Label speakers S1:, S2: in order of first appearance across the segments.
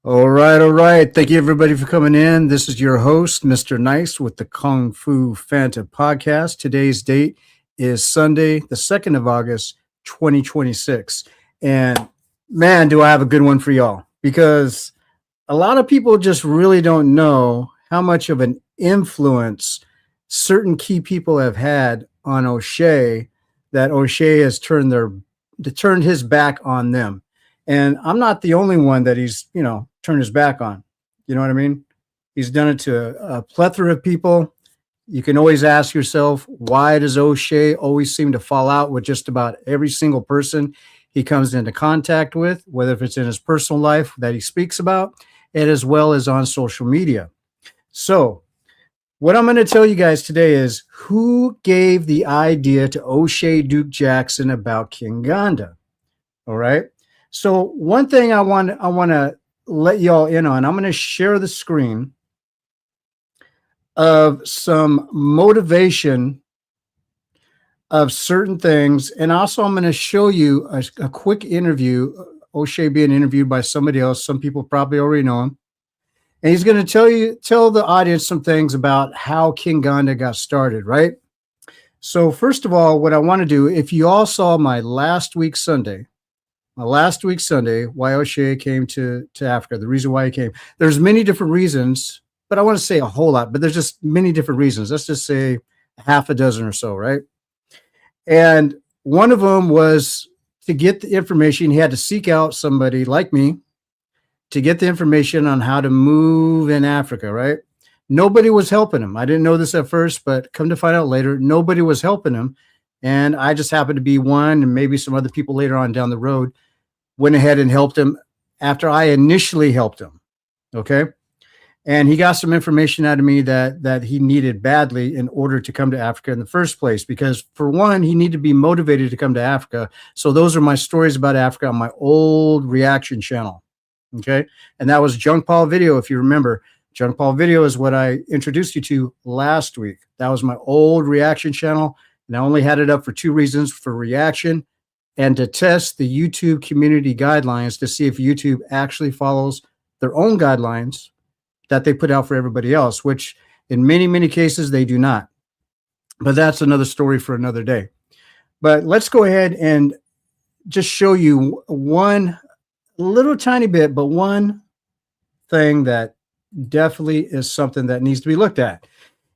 S1: All right, all right. Thank you, everybody, for coming in. This is your host, Mr. Nice, with the Kung Fu Phantom podcast. Today's date is Sunday, the 2nd of August, 2026. And man, do I have a good one for y'all, because a lot of people just really don't know how much of an influence certain key people have had on Oshay, that Oshay has turned his back on them. And I'm not the only one that he's, turned his back on. You know what I mean? He's done it to a plethora of people. You can always ask yourself, why does Oshay always seem to fall out with just about every single person he comes into contact with, whether if it's in his personal life that he speaks about, and as well as on social media. So what I'm going to tell you guys today is who gave the idea to Oshay Duke Jackson about Kenganda. All right. So one thing I want to let y'all in on, I'm going to share the screen of some motivation of certain things. And also I'm going to show you a quick interview, Oshay being interviewed by somebody else. Some people probably already know him. And he's going to tell the audience some things about how Kenganda got started, right? So first of all, what I want to do, if you all saw my last week Sunday, why Oshay came to Africa, the reason why he came. There's many different reasons, but I want to say a whole lot, but there's just many different reasons. Let's just say half a dozen or so, right? And one of them was to get the information. He had to seek out somebody like me to get the information on how to move in Africa, right? Nobody was helping him. I didn't know this at first, but come to find out later, nobody was helping him. And I just happened to be one, and maybe some other people later on down the road went ahead and helped him after I initially helped him. Okay. And he got some information out of me that he needed badly in order to come to Africa in the first place, because for one, he needed to be motivated to come to Africa. So those are my stories about Africa on my old reaction channel. Okay. And that was Junk Paul Video. If you remember, Junk Paul Video is what I introduced you to last week. That was my old reaction channel. And I only had it up for two reasons: for reaction and to test the YouTube community guidelines to see if YouTube actually follows their own guidelines that they put out for everybody else, which in many, many cases they do not. But that's another story for another day. But let's go ahead and just show you one little tiny bit, but one thing that definitely is something that needs to be looked at.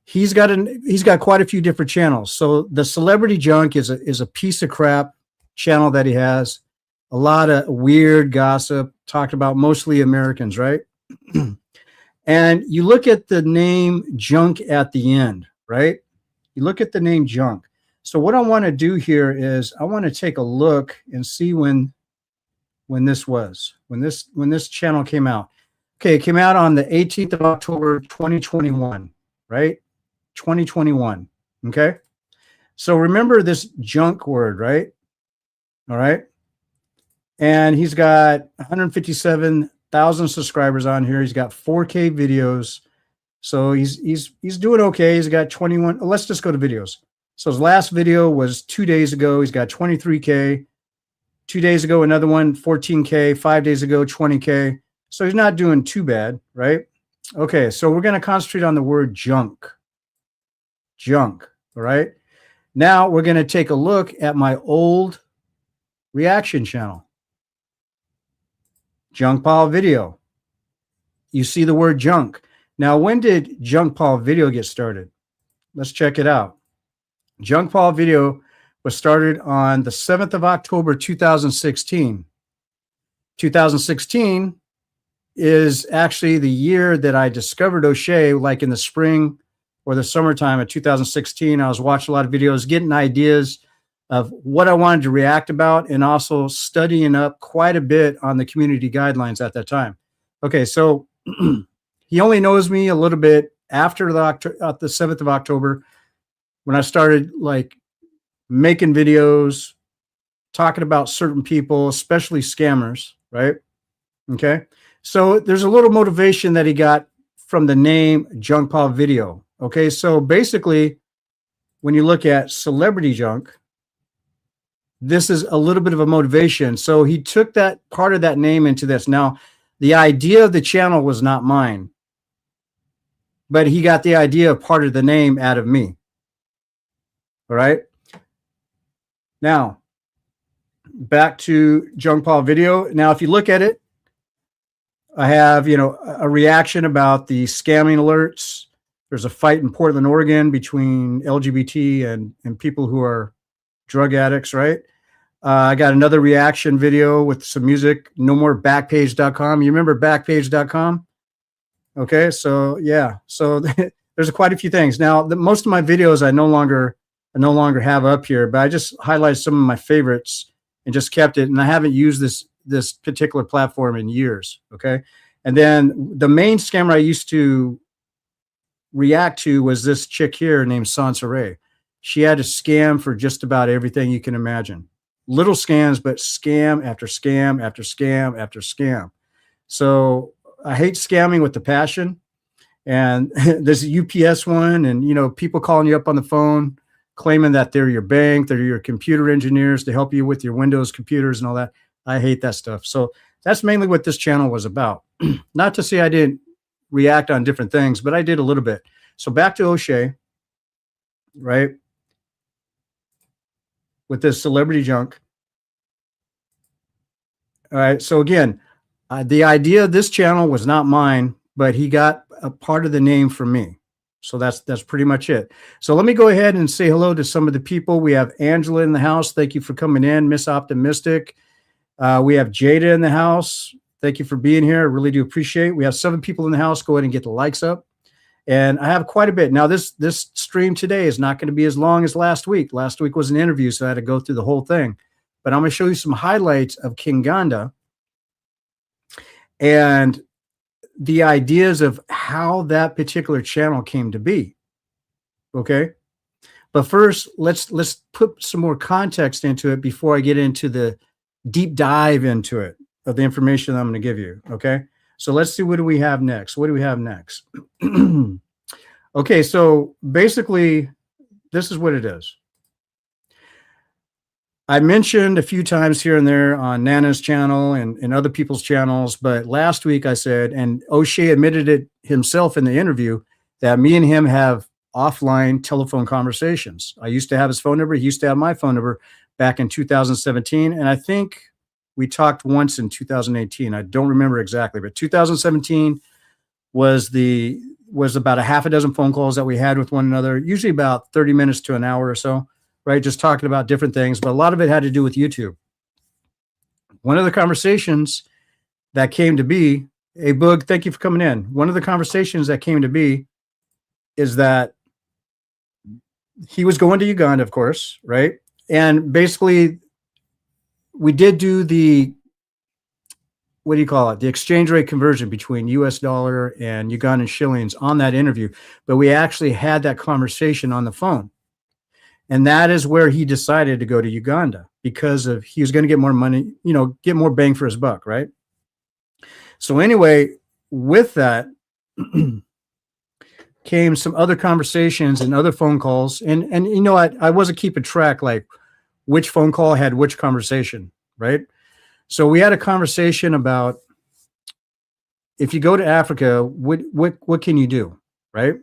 S1: He's got quite a few different channels. So the Celebrity Junk is a piece of crap channel that he has. A lot of weird gossip talked about mostly Americans, right? And you look at the name Junk at the end, right? You look at the name Junk. So what I want to do here is I want to take a look and see when this channel came out. Okay, it came out on the 18th of October 2021, right? 2021. Okay. So remember this junk word, right? All right. And he's got 157,000 subscribers on here. He's got 4K videos. So he's doing okay. He's got 21. Let's just go to videos. So his last video was 2 days ago. He's got 23K. 2 days ago, another one, 14K. 5 days ago, 20K. So he's not doing too bad, right? Okay. So we're going to concentrate on the word junk. Junk. All right. Now we're going to take a look at my old reaction channel. Junk Paul Video. You see the word junk. Now, when did Junk Paul Video get started? Let's check it out. Junk Paul Video was started on the 7th of October, 2016. 2016 is actually the year that I discovered Oshay, like in the spring or the summertime of 2016. I was watching a lot of videos, getting ideas of what I wanted to react about, and also studying up quite a bit on the community guidelines at that time. Okay, so he only knows me a little bit after the 7th of October, when I started like making videos, talking about certain people, especially scammers, right? Okay, so there's a little motivation that he got from the name Junk Paul Video. Okay, so basically, when you look at Celebrity Junk, this is a little bit of a motivation. So he took that part of that name into this. Now, The idea of the channel was not mine, but he got the idea of part of the name out of me. All right. Now, back to Junk Paul video. Now, if you look at it, I have, a reaction about the scamming alerts. There's a fight in Portland, Oregon between LGBT and people who are drug addicts, right? I got another reaction video with some music, no more Backpage.com. You remember Backpage.com? Okay, so yeah. So there's quite a few things. Now, most of my videos I no longer have up here, but I just highlighted some of my favorites and just kept it. And I haven't used this particular platform in years, okay? And then the main scammer I used to react to was this chick here named Sansaray. She had a scam for just about everything you can imagine. Little scams, but scam after scam after scam after scam. So I hate scamming with the passion. And there's a UPS one, and people calling you up on the phone claiming that they're your bank, they're your computer engineers to help you with your Windows computers and all that. I hate that stuff. So that's mainly what this channel was about. Not to say I didn't react on different things, but I did a little bit. So back to Oshay, right? With this celebrity junk. All right. So again, the idea of this channel was not mine, but he got a part of the name from me. So that's pretty much it. So let me go ahead and say hello to some of the people. We have Angela in the house. Thank you for coming in. Miss Optimistic. We have Jada in the house. Thank you for being here. I really do appreciate it. We have 7 people in the house. Go ahead and get the likes up. And I have quite a bit. Now, this stream today is not going to be as long as last week. Last week was an interview, so I had to go through the whole thing. But I'm going to show you some highlights of KENGANDA and the ideas of how that particular channel came to be. Okay? But first, let's put some more context into it before I get into the deep dive into it of the information that I'm going to give you. Okay? So let's see, what do we have next? What do we have next? Okay, so basically, this is what it is. I mentioned a few times here and there on Nana's channel and other people's channels, but last week I said, and Oshay admitted it himself in the interview, that me and him have offline telephone conversations. I used to have his phone number. He used to have my phone number back in 2017. And I think we talked once in 2018. I don't remember exactly, but 2017 was about a half a dozen phone calls that we had with one another, usually about 30 minutes to an hour or so. Right, just talking about different things, but a lot of it had to do with YouTube. One of the conversations that came to be, hey, Boog, thank you for coming in. One of the conversations that came to be is that he was going to Uganda, of course, right? And basically, we did do the, what do you call it? The exchange rate conversion between US dollar and Ugandan shillings on that interview, but we actually had that conversation on the phone. And that is where he decided to go to Uganda because he was going to get more money, get more bang for his buck, right? So anyway, with that came some other conversations and other phone calls. And I wasn't keeping track, like which phone call had which conversation, right? So we had a conversation about, if you go to Africa, what can you do, right?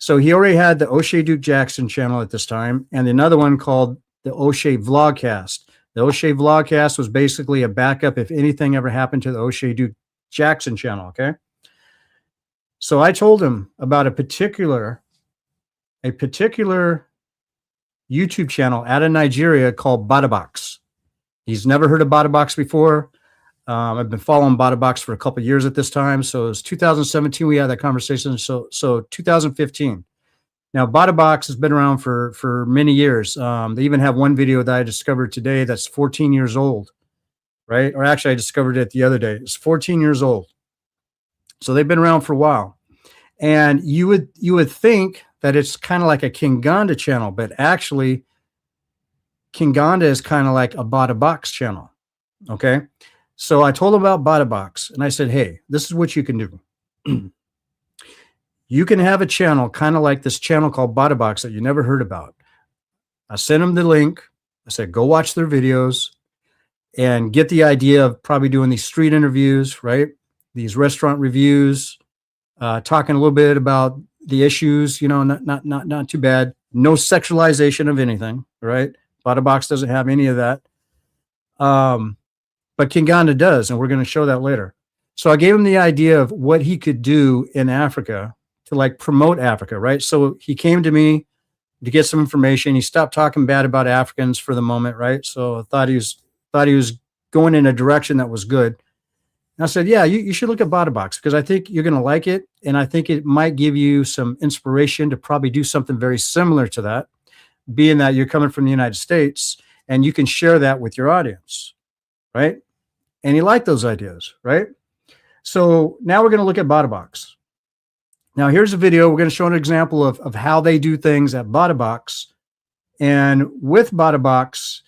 S1: So he already had the Oshay Duke Jackson channel at this time, and another one called the Oshay Vlogcast. The Oshay Vlogcast was basically a backup if anything ever happened to the Oshay Duke Jackson channel, okay? So I told him about a particular YouTube channel out of Nigeria called Badabox. He's never heard of Badabox before. I've been following Badabox for a couple of years at this time. So it was 2017 we had that conversation. So 2015. Now Badabox has been around for many years. They even have one video that I discovered today that's 14 years old, right? Or actually, I discovered it the other day. It's 14 years old. So they've been around for a while. And you would think that it's kind of like a KENGANDA channel, but actually, KENGANDA is kind of like a Badabox channel. Okay. So I told him about Badabox, and I said, hey, this is what you can do. You can have a channel kind of like this channel called Badabox that you never heard about. I sent him the link. I said, go watch their videos and get the idea of probably doing these street interviews, right? these restaurant reviews, talking a little bit about the issues, not too bad. No sexualization of anything, right? Box doesn't have any of that. But Kenganda does, and we're going to show that later. So I gave him the idea of what he could do in Africa to like promote Africa, right? So he came to me to get some information. He stopped talking bad about Africans for the moment, right? So I thought he was going in a direction that was good. And I said, yeah, you should look at Box because I think you're going to like it. And I think it might give you some inspiration to probably do something very similar to that, being that you're coming from the United States and you can share that with your audience, right? And he liked those ideas, right? So now we're going to look at Box. Now here's a video. We're going to show an example of how they do things at Box. And with Box,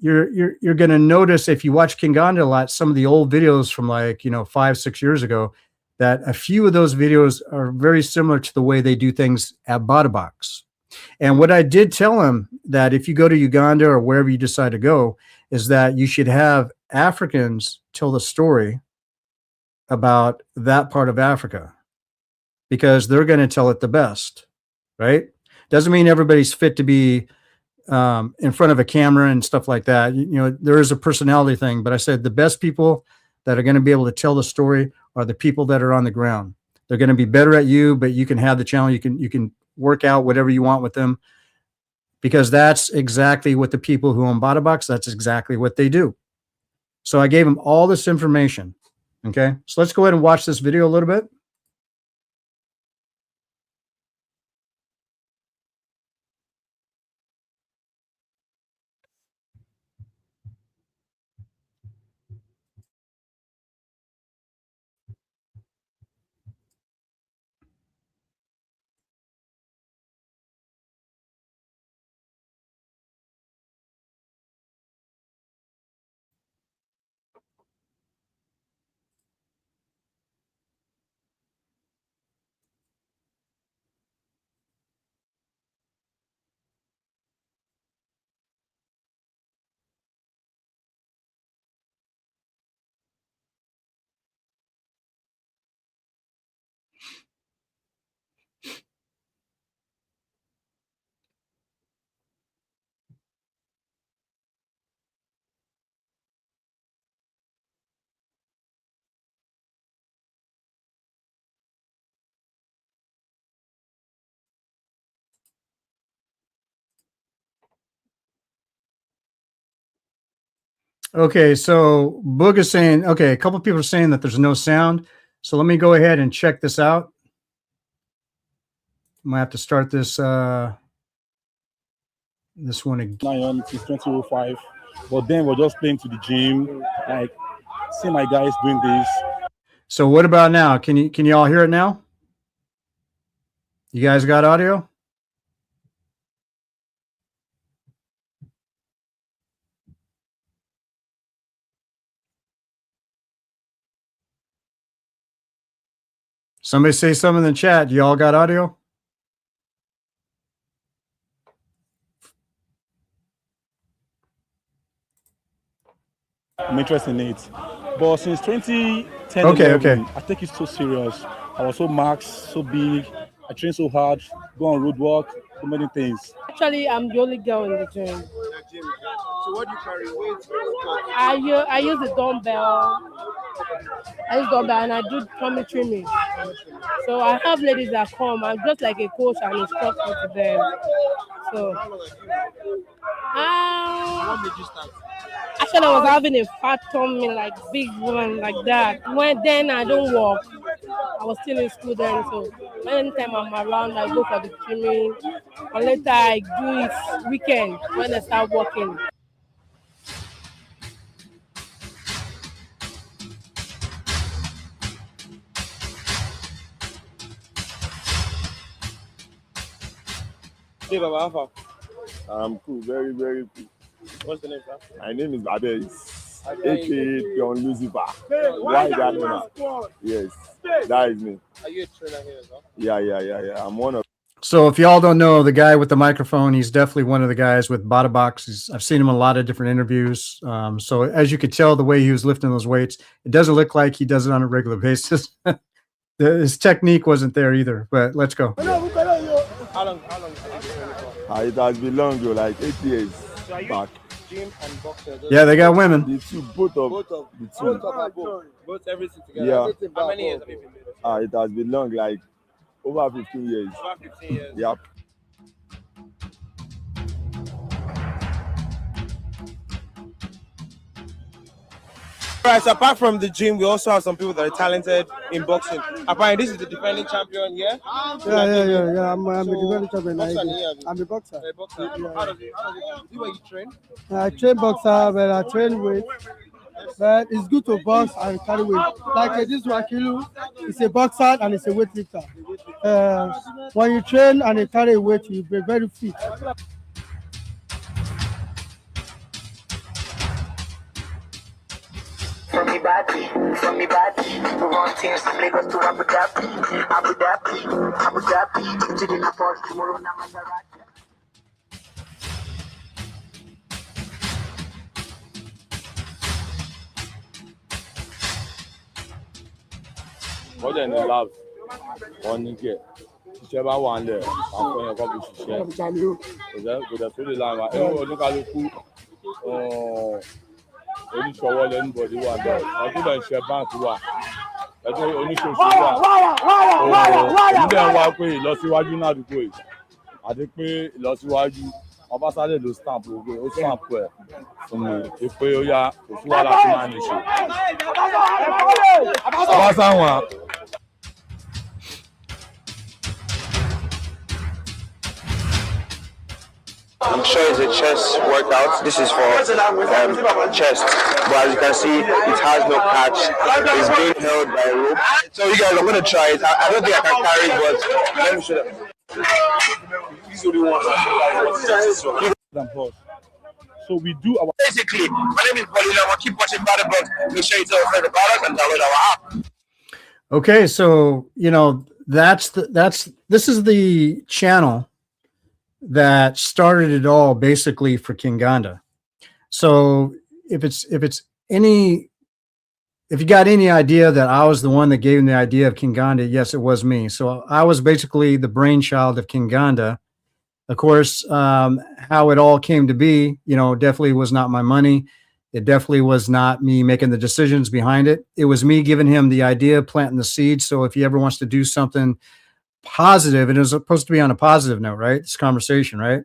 S1: you're going to notice if you watch Kenganda a lot, some of the old videos from 5-6 years ago, that a few of those videos are very similar to the way they do things at Box. And what I did tell him that if you go to Uganda or wherever you decide to go, is that you should have Africans tell the story about that part of Africa because they're going to tell it the best, right? Doesn't mean everybody's fit to be in front of a camera and stuff like that. There is a personality thing, but I said the best people that are going to be able to tell the story are the people that are on the ground. They're going to be better at you, but you can have the channel. You can work out whatever you want with them because that's exactly what the people who own Box, that's exactly what they do. So I gave him all this information. Okay, so let's go ahead and watch this video a little bit. Okay, so Boog is saying, okay, a couple of people are saying that there's no sound. So let me go ahead and check this out. I might have to start this this one again.
S2: 20:05, but then we're just playing to the gym, like see my guys doing this.
S1: So what about now? Can you all hear it now? You guys got audio? Somebody say something in the chat. You all got audio?
S2: I'm interested in it. But since 2010,
S1: okay.
S2: I take it so serious. I was so maxed, so big. I train so hard, go on road walk, so many things.
S3: Actually, I'm the only girl in the gym.
S4: So what do you carry? Weight?
S3: I use the dumbbell. And I do tummy trimming. So I have ladies that come. I'm just like a coach and instructor to them. So
S4: What made you start?
S3: actually, I was having a fat tummy, like big one, like that. Then I don't walk. I was still in school then, so anytime I'm around, I go for the trimming. Or later, I do it weekend when I start working.
S4: Hey, Baba Alpha.
S5: I'm cool, very, very cool.
S4: What's the name, sir?
S5: My name is Abes, aka John Lucifer. Why that name? Yes, that is me.
S4: Are you a trainer here as well?
S5: Yeah. I'm one of.
S1: So if y'all don't know the guy with the microphone, he's definitely one of the guys with Bada Box. I've seen him in a lot of different interviews. So as you could tell, the way he was lifting those weights, it doesn't look like he does it on a regular basis. His technique wasn't there either. But let's go.
S4: How long have you been training for?
S5: It has been long, though, like 8 years
S4: So are you
S5: back.
S4: gym and boxer?
S1: Yeah, they got women.
S5: The two, both of
S4: Both of
S5: the two.
S4: both everything together.
S5: Yeah.
S4: How many years have you been doing this?
S5: It has been long, like over 15 years.
S4: Over 15 years.
S5: Yep.
S4: Alright, so apart from the gym, we also have some people that are talented in boxing. Apparently, this is the defending champion here.
S6: Yeah. I'm a defending champion.
S4: Boxer, yeah.
S6: I'm a boxer.
S4: A boxer. How does it? Is it where you train?
S6: I train boxer, but I train weight. But it's good to box and carry weight. Like this Wakilu, it's a boxer and it's a weightlifter. When you train and you carry weight, you'll be very fit.
S7: From me body, we run things from Lagos to Abu Dhabi, today na Porsche, tomorrow na Maserati.
S5: Wọ́n dẹ̀ ní lab, wọ́n ní kẹ̀. Iṣẹ́ bá wà nílẹ̀, àwọn fún ẹ̀kọ́ fi ṣiṣẹ́. Kò dẹ̀ tó lè lára. Ẹ̀rọ oníkálukú oníṣòwò lẹ́nu bọ̀dí wà bẹ́ẹ̀. Ọdún lọ ṣe báńkì wà. Ẹ̀dùn oníṣòṣù wà. Onídẹ̀ ń wá pé ìlọsíwájú náà dúpọ̀ yìí. Àti pé ìlọsíwájú Ọbásáde ló stamp gbogbo ó stamp ẹ̀ fún mi. Pé ó yá kò sí wàhálà tí máa ń ṣe. Ọbásáwọn.
S8: I'm sure it's a chest workout. This is for chest. But as you can see, it has no catch. It's being held by a rope. So you guys, I'm going to try it. I don't think I can carry it, but let me show them.
S2: So we do our
S8: Basically, my name is Bolina. Keep watching Battle Box. Make sure you tell a friend about us and download our app.
S1: Okay, so this is the channel that started it all basically for Kenganda. So if you got any idea that I was the one that gave him the idea of Kenganda, yes, it was me. So I was basically the brainchild of Kenganda. Of course, how it all came to be, definitely was not my money. It definitely was not me making the decisions behind it. It was me giving him the idea, planting the seed. So if he ever wants to do something positive, and it was supposed to be on a positive note, right? This conversation, right?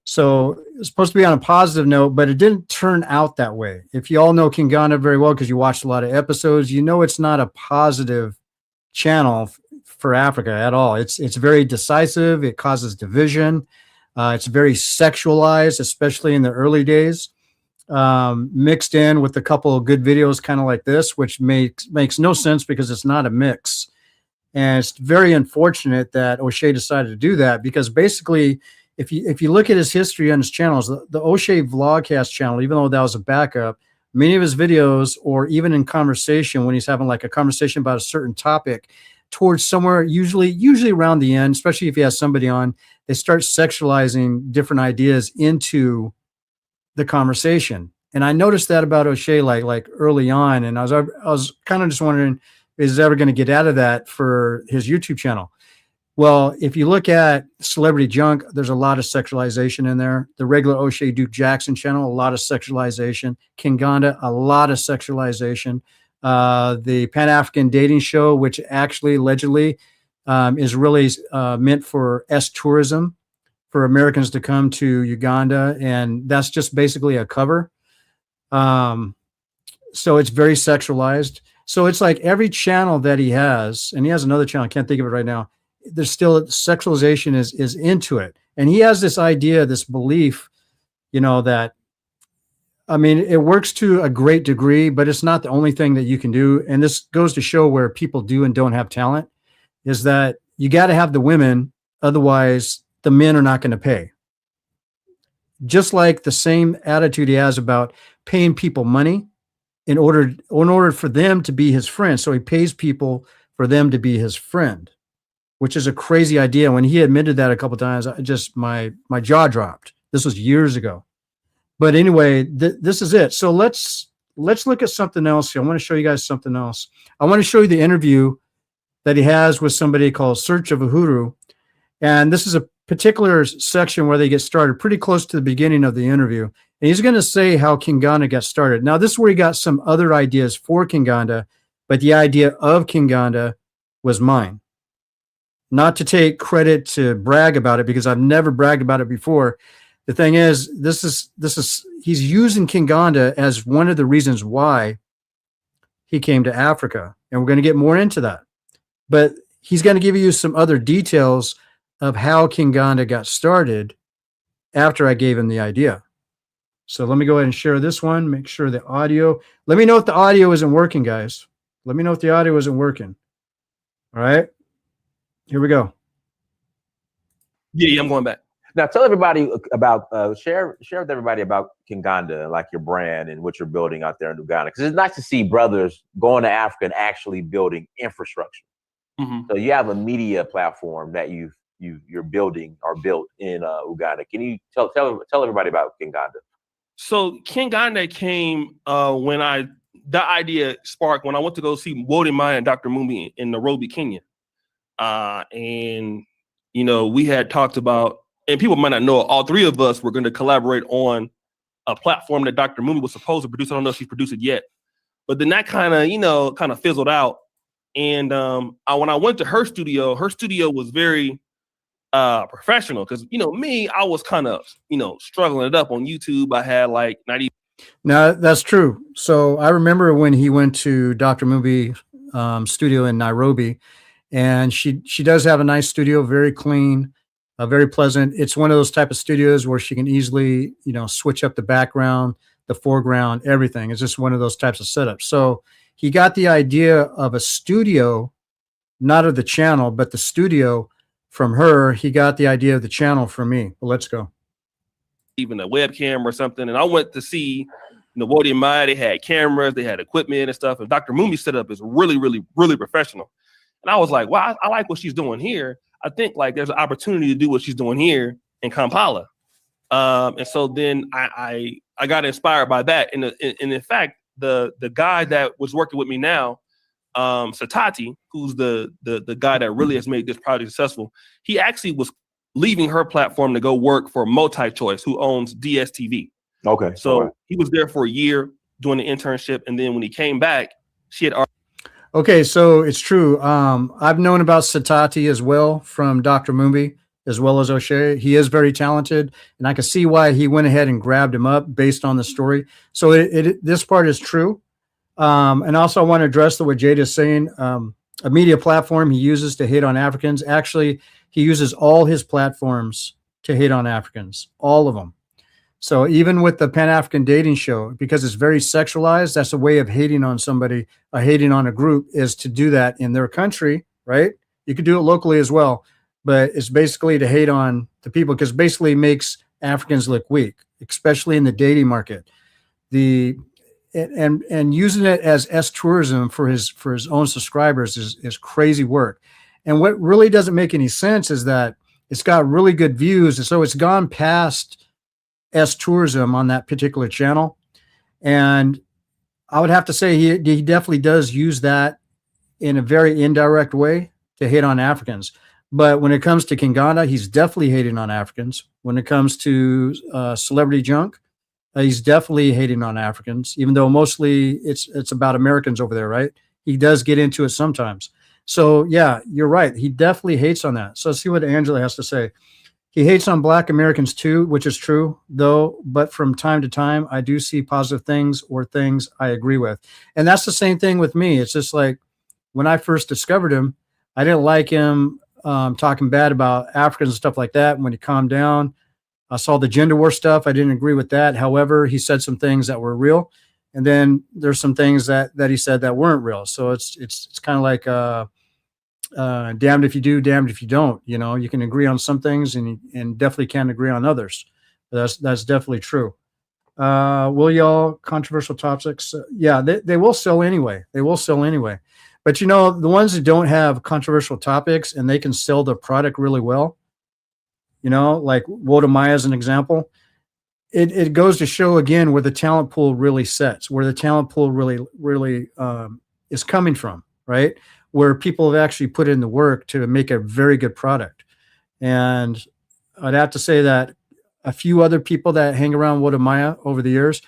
S1: So it's supposed to be on a positive note, but it didn't turn out that way. If you all know Kenganda very well, because you watched a lot of episodes, it's not a positive channel for Africa at all. It's very decisive. It causes division. It's very sexualized, especially in the early days, mixed in with a couple of good videos, kind of like this, which makes no sense because it's not a mix. And it's very unfortunate that Oshay decided to do that, because basically, if you look at his history on his channels, the Oshay Vlogcast channel, even though that was a backup, many of his videos, or even in conversation, when he's having like a conversation about a certain topic, towards somewhere, usually around the end, especially if he has somebody on, they start sexualizing different ideas into the conversation. And I noticed that about Oshay like early on, and I was kind of just wondering, is he ever going to get out of that for his YouTube channel? Well, if you look at Celebrity Junk, there's a lot of sexualization in there. The regular Oshay Duke Jackson channel, a lot of sexualization. Kenganda, a lot of sexualization. The Pan-African dating show, which actually allegedly is really meant for tourism, for Americans to come to Uganda, and that's just basically a cover. So it's very sexualized. So it's like every channel that he has, and he has another channel, I can't think of it right now, there's still sexualization is into it. And he has this idea, this belief, that, I mean, it works to a great degree, but it's not the only thing that you can do. And this goes to show where people do and don't have talent, is that you got to have the women. Otherwise, the men are not going to pay. Just like the same attitude he has about paying people money in order for them to be his friend. So he pays people for them to be his friend. which is a crazy idea. When he admitted that a couple of times, my jaw dropped. This was years ago. But anyway, this is it. So let's look at something else here. I want to show you guys something else. I want to show you the interview that he has with somebody called Search of Uhuru. And this is a particular section where they get started pretty close to the beginning of the interview. And he's going to say how Kinganda got started. Now, this is where he got some other ideas for Kinganda, but the idea of Kinganda was mine. Not to take credit to brag about it, because I've never bragged about it before. The thing is, he's using Kinganda as one of the reasons why he came to Africa. And we're going to get more into that. But he's going to give you some other details of how Kinganda got started after I gave him the idea. So let me go ahead and share this one, make sure the audio, let me know if the audio isn't working, guys. Let me know if the audio isn't working. All right, here we go.
S9: Yeah, I'm going back.
S10: Now, tell everybody about, share with everybody about Kinganda, like your brand and what you're building out there in Uganda. Because it's nice to see brothers going to Africa and actually building infrastructure. Mm-hmm. So you have a media platform that you're building or built in Uganda. Can you tell everybody about Kinganda?
S9: So Kinganda came when that idea sparked when I went to go see Wode Maya and Dr. Mumbi in Nairobi, Kenya. And, you know, we had talked about, and people might not know, all three of us were going to collaborate on a platform that Dr. Mumbi was supposed to produce. I don't know if she's produced it yet. But then that kind of fizzled out. And when I went to her studio was very professional, because, you know, me, I was kind of, you know, struggling it up on YouTube. I had like 90.
S1: No, that's true. So I remember when he went to Dr. Mumbi studio in Nairobi, and she does have a nice studio, very clean, very pleasant. It's one of those type of studios where she can easily, you know, switch up the background, the foreground, everything. It's just one of those types of setups. So he got the idea of a studio, not of the channel, but the studio from her. He got the idea of the channel from me. Well, let's go.
S9: Even a webcam or something. And I went to see, you know, Wode Maya. They had cameras, they had equipment and stuff. And Dr. Mumbi's setup is really, really, really professional. And I was like, wow, I like what she's doing here. I think like there's an opportunity to do what she's doing here in Kampala. And so then I got inspired by that. And in fact, the guy that was working with me now, Satati, who's the guy that really has made this project successful, he actually was leaving her platform to go work for MultiChoice, who owns DSTV.
S10: Okay.
S9: So he was there for a year doing the internship. And then when he came back, she had already.
S1: Okay, so it's true. I've known about Satati as well from Dr. Mumbi, as well as Oshay. He is very talented, and I can see why he went ahead and grabbed him up based on the story. So this part is true. And also I want to address what Jade is saying. A media platform he uses to hate on Africans. Actually, he uses all his platforms to hate on Africans, all of them. So even with the Pan-African dating show, because it's very sexualized, that's a way of hating on somebody, hating on a group, is to do that in their country, right? You could do it locally as well, but it's basically to hate on the people, because basically it makes Africans look weak, especially in the dating market. And using it as tourism for his own subscribers is crazy work. And what really doesn't make any sense is that it's got really good views, and so it's gone past tourism on that particular channel. And I would have to say he definitely does use that in a very indirect way to hate on Africans. But when it comes to Kinganda, he's definitely hating on Africans. When it comes to Celebrity Junk, he's definitely hating on Africans, even though mostly it's about Americans over there, right? He does get into it sometimes. So yeah, you're right. He definitely hates on that. So let's see what Angela has to say. He hates on Black Americans too, which is true, though. But from time to time, I do see positive things or things I agree with. And that's the same thing with me. It's just like when I first discovered him, I didn't like him talking bad about Africans and stuff like that. When he calmed down, I saw the gender war stuff. I didn't agree with that. However, he said some things that were real. And then there's some things that he said that weren't real. So it's kind of like damned if you do, damned if you don't. You know, you can agree on some things and definitely can't agree on others. That's definitely true. Will y'all controversial topics? Yeah, they will sell anyway. They will sell anyway. But you know, the ones that don't have controversial topics and they can sell their product really well, you know, like Wodamaya as an example, it goes to show again where the talent pool really sets, where the talent pool really is coming from, right? Where people have actually put in the work to make a very good product. And I'd have to say that a few other people that hang around Wodamaya over the years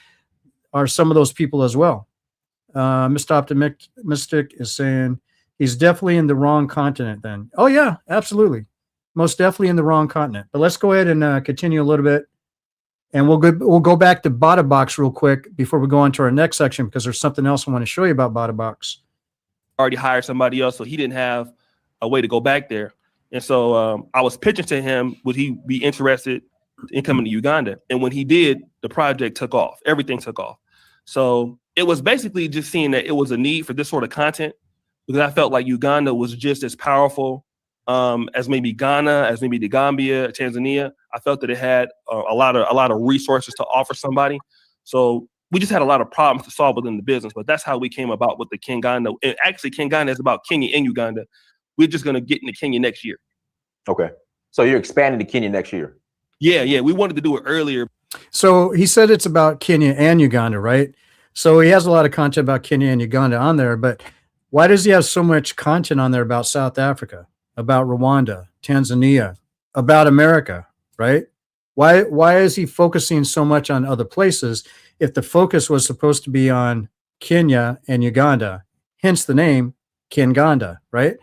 S1: are some of those people as well. Mr. Optimistic is saying he's definitely in the wrong continent then. Oh yeah, absolutely. Most definitely in the wrong continent. But let's go ahead and continue a little bit. And we'll go back to BotaBox real quick before we go on to our next section, because there's something else I want to show you about BotaBox.
S9: Already hired somebody else, so he didn't have a way to go back there. And so I was pitching to him, would he be interested in coming to Uganda? And when he did, the project took off. Everything took off. So it was basically just seeing that it was a need for this sort of content, because I felt like Uganda was just as powerful as maybe Ghana, as maybe the Gambia, Tanzania. I felt that it had a lot of resources to offer somebody. So we just had a lot of problems to solve within the business, but that's how we came about with the KENGANDA. And actually, KENGANDA is about Kenya and Uganda. We're just going to get into Kenya next year.
S10: Okay. So you're expanding to Kenya next year?
S9: Yeah. We wanted to do it earlier.
S1: So he said it's about Kenya and Uganda, right? So he has a lot of content about Kenya and Uganda on there, but why does he have so much content on there about South Africa, about Rwanda, Tanzania, about America, right? Why is he focusing so much on other places if the focus was supposed to be on Kenya and Uganda, hence the name KENGANDA, right?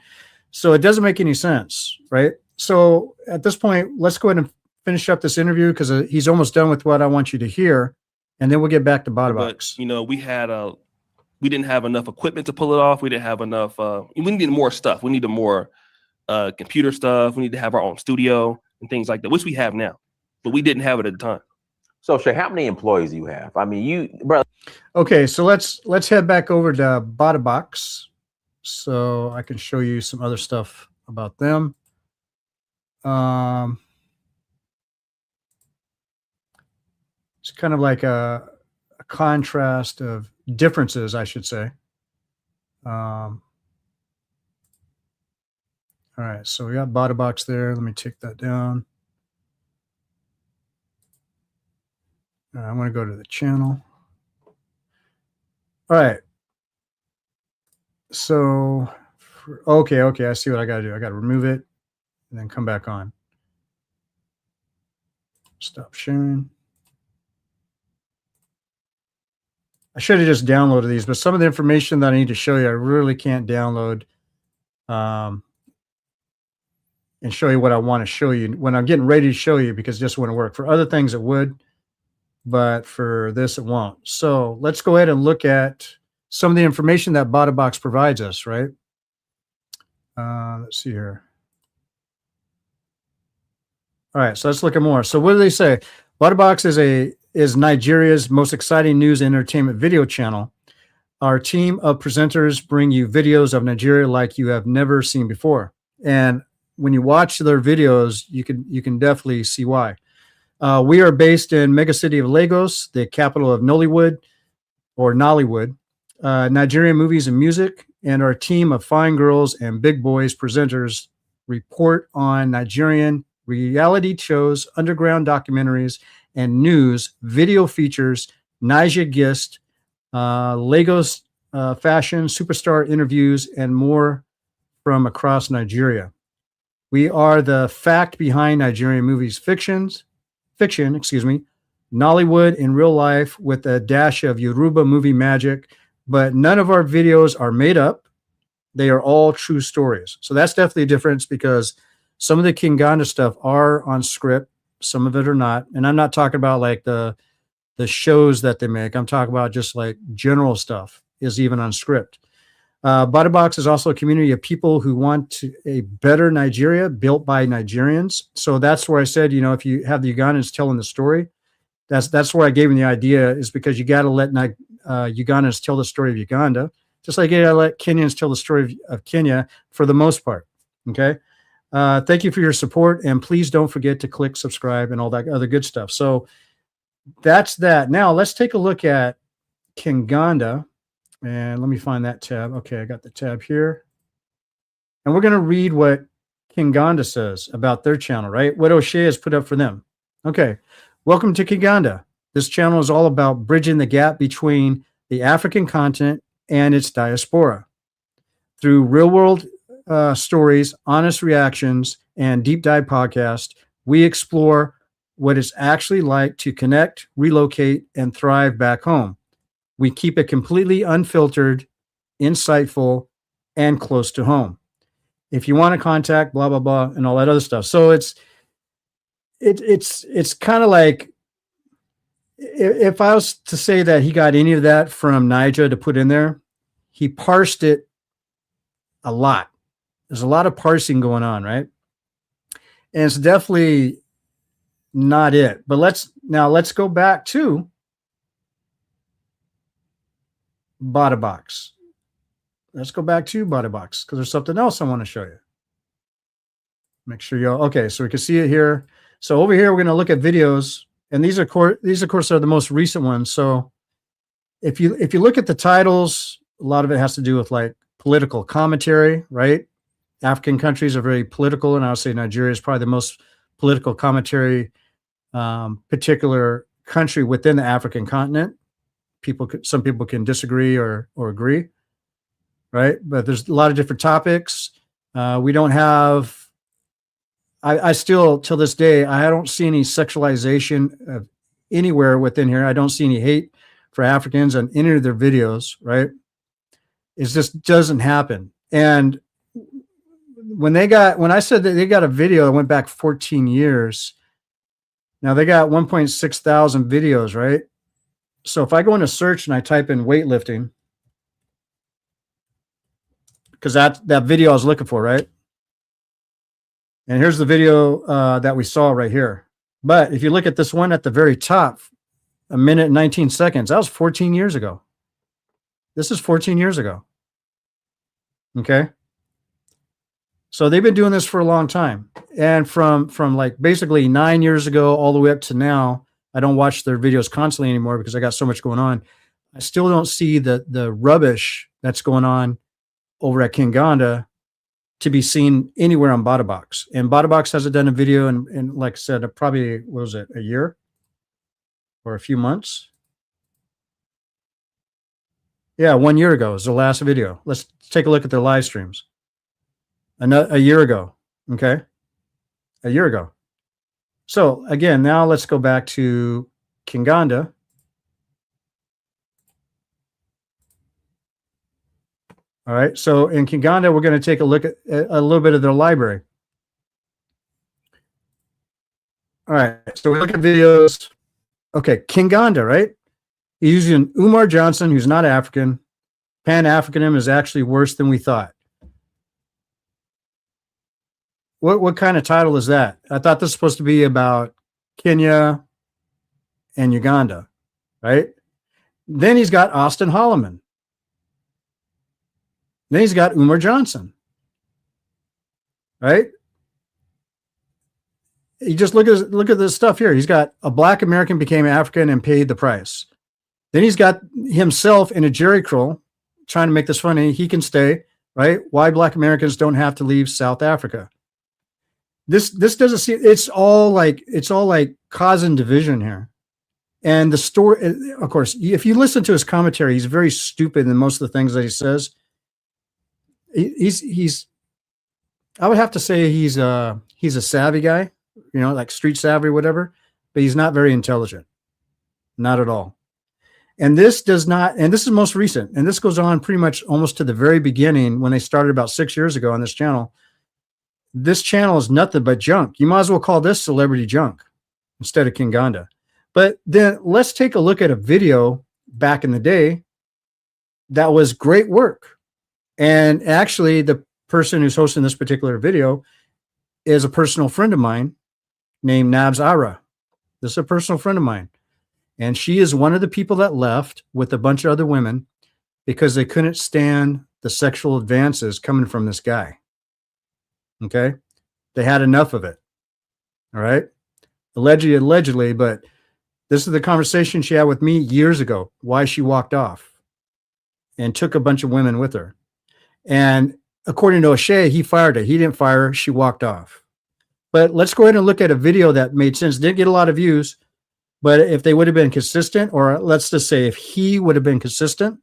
S1: So it doesn't make any sense, right? So at this point, let's go ahead and finish up this interview, because he's almost done with what I want you to hear, and then we'll get back to BotaBox.
S9: But, you know, we didn't have enough equipment to pull it off. We didn't have enough. We needed more stuff. We needed more computer stuff. We need to have our own studio and things like that, which we have now, but we didn't have it at the time.
S10: So Shay, how many employees do you have? I mean, brother.
S1: Okay, so let's head back over to BotaBox, so I can show you some other stuff about them. It's kind of like a contrast of differences, I should say. All right, so we got BotaBox there. Let me take that down. All right, I want to go to the channel. All right. So, okay, I see what I got to do. I got to remove it and then come back on. Stop sharing. I should have just downloaded these, but some of the information that I need to show you, I really can't download and show you what I want to show you when I'm getting ready to show you, because it just wouldn't work. For other things it would, but for this it won't. So let's go ahead and look at some of the information that BotaBox provides us, right? Let's see here. All right, so let's look at more. So what do they say? BotaBox is Nigeria's most exciting news and entertainment video channel. Our team of presenters bring you videos of Nigeria like you have never seen before. And when you watch their videos, you can definitely see why. We are based in mega city of Lagos, the capital of Nollywood, or Nollywood, Nigerian movies and music, and our team of fine girls and big boys presenters report on Nigerian reality shows, underground documentaries, and news, video features, Niger Gist, Lagos fashion, superstar interviews, and more from across Nigeria. We are the fact behind Nigerian movies, fiction, Nollywood in real life with a dash of Yoruba movie magic, but none of our videos are made up. They are all true stories. So that's definitely a difference, because some of the KENGANDA stuff are on script, some of it are not. And I'm not talking about like the shows that they make. I'm talking about just like general stuff is even on script. BotaBox is also a community of people who want a better Nigeria built by Nigerians. So that's where I said, you know, if you have the Ugandans telling the story, that's where I gave them the idea, is because you got to let Ugandans tell the story of Uganda, just like you got to let Kenyans tell the story of Kenya for the most part. Okay. Thank you for your support, and please don't forget to click subscribe and all that other good stuff. So that's that. Now let's take a look at KENGANDA. And let me find that tab. Okay, I got the tab here. And we're going to read what Kenganda says about their channel, right? What Oshay has put up for them. Okay, welcome to Kenganda. This channel is all about bridging the gap between the African continent and its diaspora. Through real-world stories, honest reactions, and deep dive podcast, we explore what it's actually like to connect, relocate, and thrive back home. We keep it completely unfiltered, insightful, and close to home. If you want to contact, blah, blah, blah, and all that other stuff. So it's kind of like, if I was to say that he got any of that from Niger to put in there, he parsed it a lot. There's a lot of parsing going on, right? And it's definitely not it. But let's go back to BotaBox. Let's go back to BotaBox because there's something else I want to show you. Make sure y'all, okay, so we can see it here. So over here, we're going to look at videos, and these of course are the most recent ones. So if you look at the titles, a lot of it has to do with like political commentary, right? African countries are very political, and I would say Nigeria is probably the most political commentary particular country within the African continent. Some people can disagree or agree, right? But there's a lot of different topics. We don't have, I still, till this day, I don't see any sexualization of anywhere within here. I don't see any hate for Africans on any of their videos, right? It just doesn't happen. And when I said that they got a video that went back 14 years, now they got 1.6 thousand videos, right? So if I go into search and I type in weightlifting, because that video I was looking for, right? And here's the video that we saw right here. But if you look at this one at the very top, 1 minute and 19 seconds, that was 14 years ago. This is 14 years ago. Okay. So they've been doing this for a long time. And from like basically 9 years ago all the way up to now, I don't watch their videos constantly anymore because I got so much going on. I still don't see the rubbish that's going on over at Kenganda to be seen anywhere on BotaBox. And BotaBox hasn't done a video in like I said, probably, what was it, a year or a few months? Yeah, 1 year ago was the last video. Let's take a look at their live streams. A year ago, okay? A year ago. So again, now let's go back to Kenganda. All right, so in Kenganda, we're going to take a look at a little bit of their library. All right, so we look at videos. Okay, Kenganda, right? He's using Umar Johnson, who's not African. Pan-Africanism is actually worse than we thought. What kind of title is that? I thought this was supposed to be about Kenya and Uganda, right? Then he's got Austin Holloman. Then he's got Umar Johnson, right? You just look at this stuff here. He's got a black American became African and paid the price. Then he's got himself in a Jerry curl trying to make this funny. He can stay, right? Why black Americans don't have to leave South Africa. This doesn't seem, it's all like cause and division here. And the story, of course, if you listen to his commentary, he's very stupid in most of the things that he says. He's I would have to say he's a savvy guy, you know, like street savvy or whatever, but he's not very intelligent. Not at all. And this does not, and this is most recent, and this goes on pretty much almost to the very beginning when they started about 6 years ago on this channel. This channel is nothing but junk. You might as well call this celebrity junk instead of Kenganda. But then let's take a look at a video back in the day that was great work. And actually, the person who's hosting this particular video is a personal friend of mine named Nabs Ara. This is a personal friend of mine. And she is one of the people that left with a bunch of other women because they couldn't stand the sexual advances coming from this guy. Okay? They had enough of it. All right? Allegedly, but this is the conversation she had with me years ago, why she walked off. and took a bunch of women with her. And according to Oshay, he fired her. He didn't fire her. She walked off. But let's go ahead and look at a video that made sense. Didn't get a lot of views, but if they would have been consistent, or let's just say if he would have been consistent,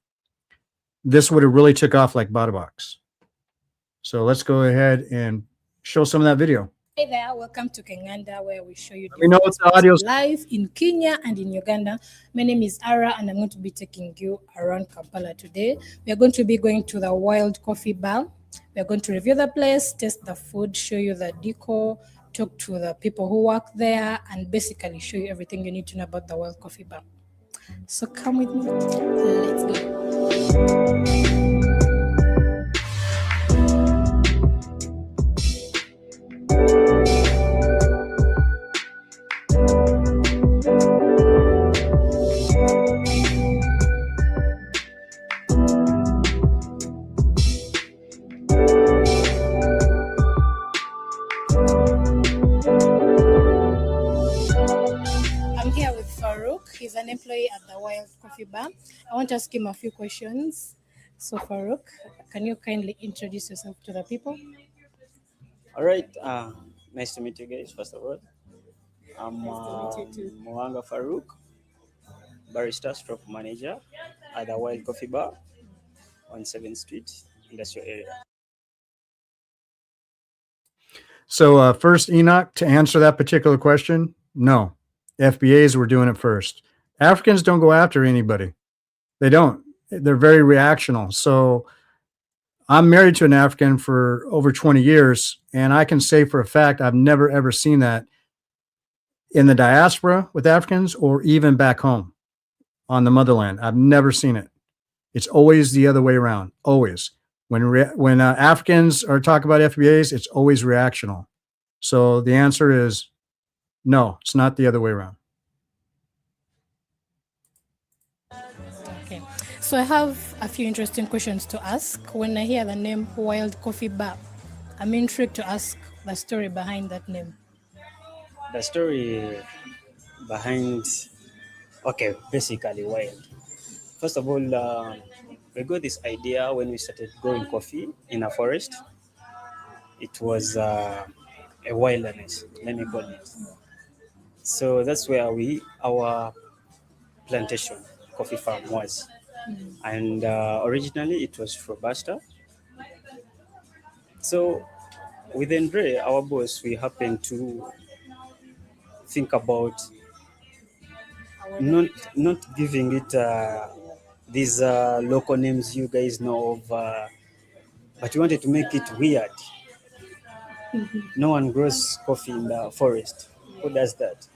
S1: this would have really took off like Bada Box. So let's go ahead and show some of that video.
S11: Hey there, welcome to Kenganda, where we show you
S1: We know it's the audio
S11: live in Kenya and in Uganda. My name is Ara, and I'm going to be taking you around Kampala today. We are going to be going to the Wild Coffee Bar. We are going to review the place, taste the food, show you the decor, talk to the people who work there, and basically show you everything you need to know about the Wild Coffee Bar. So come with me. Let's go. He's an employee at the Wild Coffee Bar. I want to ask him a few questions. So Farouk, can you kindly introduce yourself to the people?
S12: All right. Nice to meet you guys, first of all. I'm Mwanga Farouk, barista stroke manager at the Wild Coffee Bar on 7th Street, industrial area.
S1: So first, Enoch, to answer that particular question, no. FBAs were doing it first. Africans don't go after anybody. They don't. They're very reactional. So I'm married to an African for over 20 years, and I can say for a fact I've never, ever seen that in the diaspora with Africans or even back home on the motherland. I've never seen it. It's always the other way around, always. When Africans are talking about FBAs, it's always reactional. So the answer is no, it's not the other way around.
S11: Okay, so I have a few interesting questions to ask. When I hear the name Wild Coffee Bar, I'm intrigued to ask the story behind that name.
S12: The story behind, okay, basically wild. First of all, we got this idea when we started growing coffee in a forest. It was a wilderness, let me call it. So that's where our plantation coffee farm was. And originally it was Robusta. So with Andre, our boss, we happened to think about not giving it these local names you guys know of, but we wanted to make it weird. No one grows coffee in the forest. Who does that?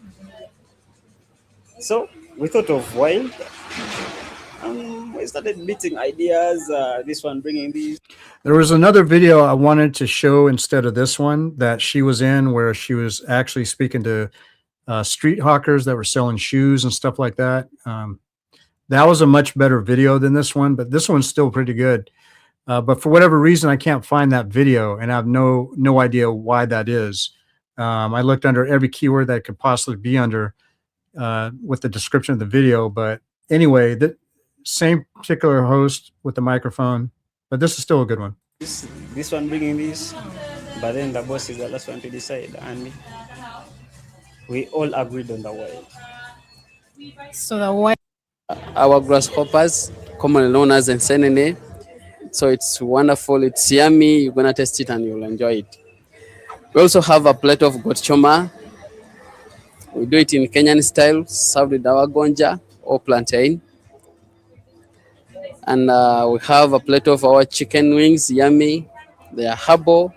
S12: So we thought of wild. We started meeting ideas. This one bringing these.
S1: There was another video I wanted to show instead of this one that she was in, where she was actually speaking to street hawkers that were selling shoes and stuff like that. That was a much better video than this one, but this one's still pretty good. But for whatever reason, I can't find that video, and I have no idea why that is. I looked under every keyword that could possibly be under with the description of the video. But anyway, the same particular host with the microphone, but this is still a good one.
S12: This one bringing this, but then the boss is the last one to decide, and we all agreed on the wild.
S11: So the wild.
S13: Our grasshoppers, commonly known as ensenene. So it's wonderful, it's yummy, you're gonna taste it and you'll enjoy it. We also have a plate of goat choma. We do it in Kenyan style, served with our gonja or plantain. And we have a plate of our chicken wings, yummy. They are herbal,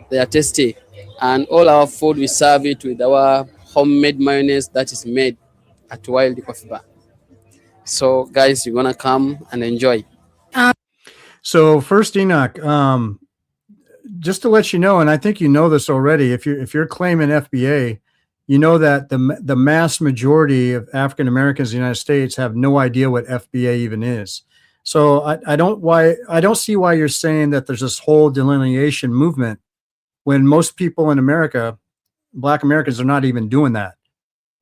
S13: they are tasty. And all our food, we serve it with our homemade mayonnaise that is made at Wild Coffee Bar. So guys, you're gonna come and enjoy.
S1: So first, Enoch, just to let you know, and I think you know this already, if you're claiming FBA, you know that the mass majority of African Americans in the United States have no idea what FBA even is. So I don't see why you're saying that there's this whole delineation movement when most people in America, Black Americans, are not even doing that.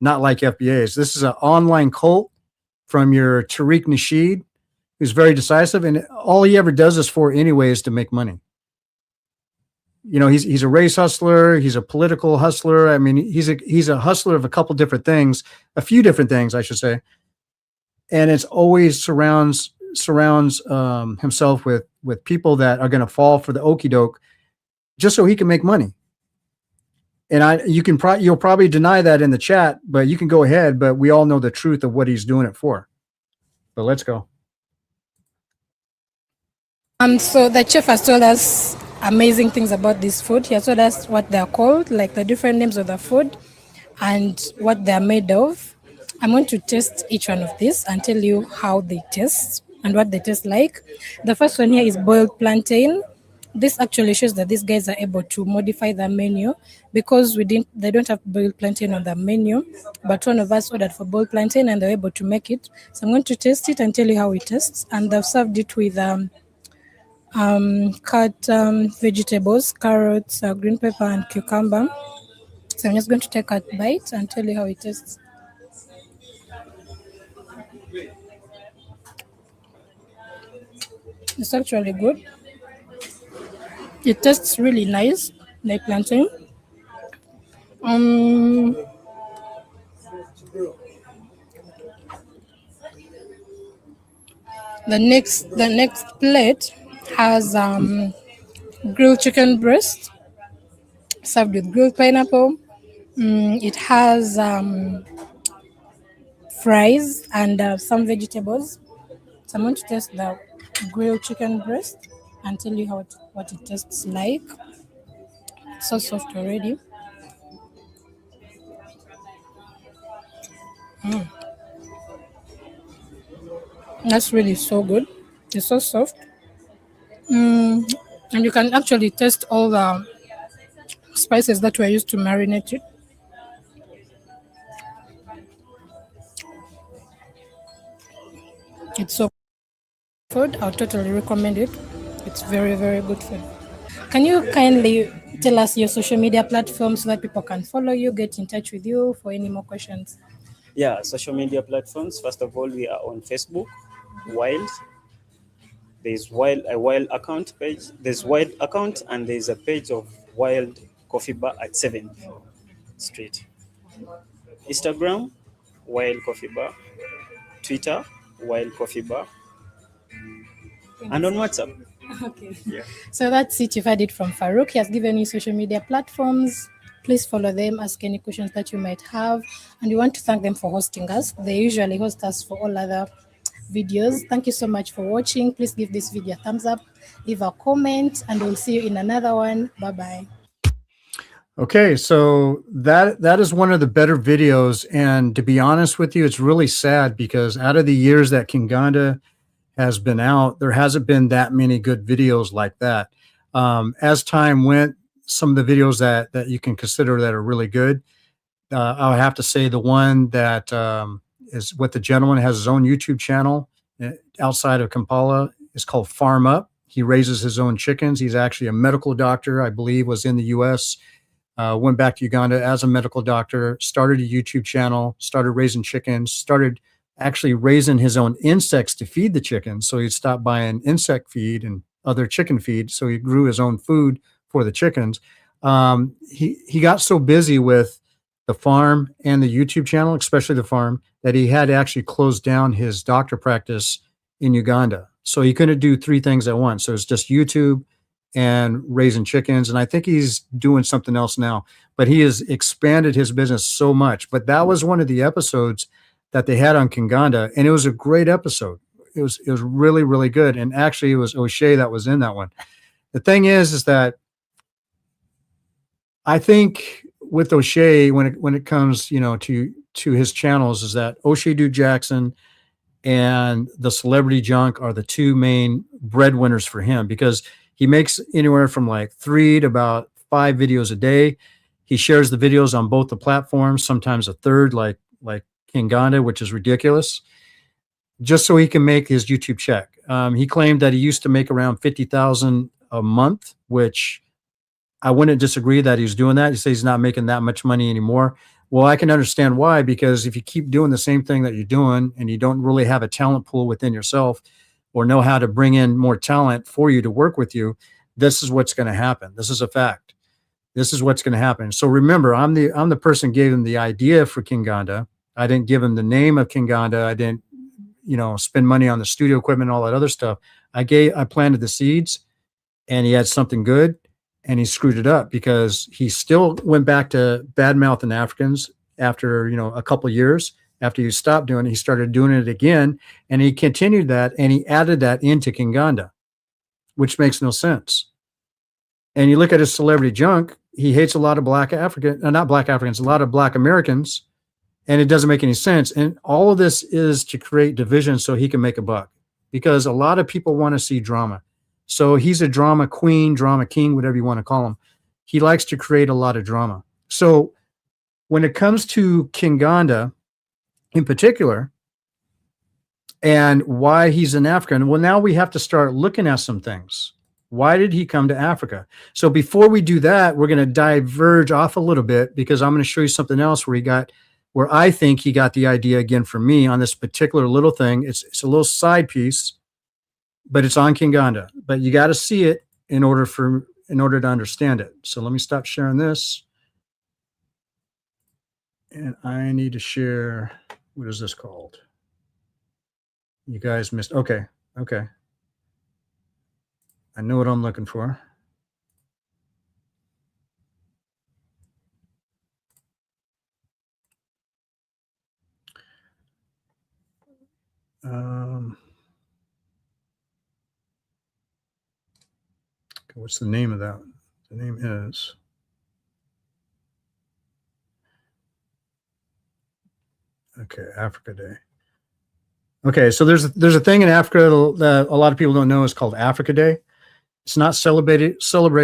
S1: Not like FBAs. This is an online cult from your Tariq Nasheed who's very decisive, and all he ever does this for anyway is to make money. You know, he's a race hustler. He's a political hustler. I mean, he's a hustler of a couple different things, a few different things, I should say. And it's always surrounds himself with people that are going to fall for the okie doke just so he can make money. And you'll probably deny that in the chat, but you can go ahead. But we all know the truth of what he's doing it for. But let's go.
S11: So the chef has told us amazing things about this food. He has told us what they're called, like the different names of the food and what they're made of. I'm going to test each one of these and tell you how they taste and what they taste like. The first one here is boiled plantain. This actually shows that these guys are able to modify the menu because they don't have boiled plantain on the menu, but one of us ordered for boiled plantain and they're able to make it. So I'm going to taste it and tell you how it tastes. And they've served it with cut vegetables, carrots, green pepper, and cucumber. So I'm just going to take a bite and tell you how it tastes. It's actually good. It tastes really nice, like plantain. The next plate has grilled chicken breast served with grilled pineapple. It has fries and some vegetables. So I'm going to taste the grilled chicken breast and tell you what it tastes like. It's so soft already. That's really so good. It's so soft. And you can actually taste all the spices that were used to marinate it. It's so good. I'll totally recommend it. It's very, very good food. Can you kindly tell us your social media platforms so that people can follow you, get in touch with you for any more questions?
S12: Yeah, social media platforms. First of all, we are on Facebook, Wild. There's a Wild account page. There's Wild account and there's a page of Wild Coffee Bar at 7th Street. Instagram, Wild Coffee Bar. Twitter, Wild Coffee Bar. And on WhatsApp.
S11: Okay.
S12: Yeah.
S11: So that's it. You've heard it from Farouk. He has given you social media platforms. Please follow them, ask any questions that you might have. And we want to thank them for hosting us. They usually host us for all other videos. Thank you so much for watching. Please give this video a thumbs up, leave a comment, and we'll see you in another one. Bye-bye.
S1: Okay, so that is one of the better videos. And to be honest with you, it's really sad because out of the years that Kenganda has been out, there hasn't been that many good videos like that. As time went, some of the videos that you can consider that are really good, I would have to say the one that is with the gentleman has his own YouTube channel outside of Kampala is called Farm Up. He raises his own chickens. He's actually a medical doctor, I believe, was in the U.S., went back to Uganda as a medical doctor, started a YouTube channel, started raising chickens, started actually raising his own insects to feed the chickens. So he'd stop buying insect feed and other chicken feed. So he grew his own food for the chickens. He got so busy with the farm and the YouTube channel, especially the farm, that he had to actually close down his doctor practice in Uganda. So he couldn't do three things at once. So it's just YouTube and raising chickens. And I think he's doing something else now, but he has expanded his business so much. But that was one of the episodes that they had on Kenganda, and it was a great episode. It was really, really good. And actually it was Oshay that was in that one. The thing is that I think with Oshay, when it comes, to his channels, is that Oshay Duke Jackson and the Celebrity Junk are the two main breadwinners for him, because he makes anywhere from like 3 to about 5 videos a day. He shares the videos on both the platforms, sometimes a third, like Kenganda, which is ridiculous, just so he can make his YouTube check. He claimed that he used to make around $50,000 a month, which I wouldn't disagree that he's doing that. He says he's not making that much money anymore. Well, I can understand why, because if you keep doing the same thing that you're doing and you don't really have a talent pool within yourself, or know how to bring in more talent for you to work with you, this is what's going to happen. This is a fact. This is what's going to happen. So remember, I'm the person who gave him the idea for Kenganda. I didn't give him the name of Kenganda. I didn't, spend money on the studio equipment and all that other stuff. I planted the seeds, and he had something good, and he screwed it up because he still went back to bad-mouthing Africans after, a couple of years. After he stopped doing it, he started doing it again, and he continued that, and he added that into Kenganda, which makes no sense. And you look at his celebrity junk, he hates a lot of not black Africans, a lot of black Americans, and it doesn't make any sense. And all of this is to create division so he can make a buck, because a lot of people want to see drama. So he's a drama queen, drama king, whatever you want to call him. He likes to create a lot of drama. So when it comes to Kenganda in particular, and why he's an African, well, now we have to start looking at some things. Why did he come to Africa? So before we do that, we're going to diverge off a little bit, because I'm going to show you something else where I think he got the idea again from me on this particular little thing. It's a little side piece, but it's on Kenganda. But you got to see it in order to understand it. So let me stop sharing this. And I need to share, what is this called? You guys missed. Okay. I know what I'm looking for. What's the name of that? The name is Africa Day. Okay, so there's a thing in Africa that a lot of people don't know is called Africa Day. It's not celebrated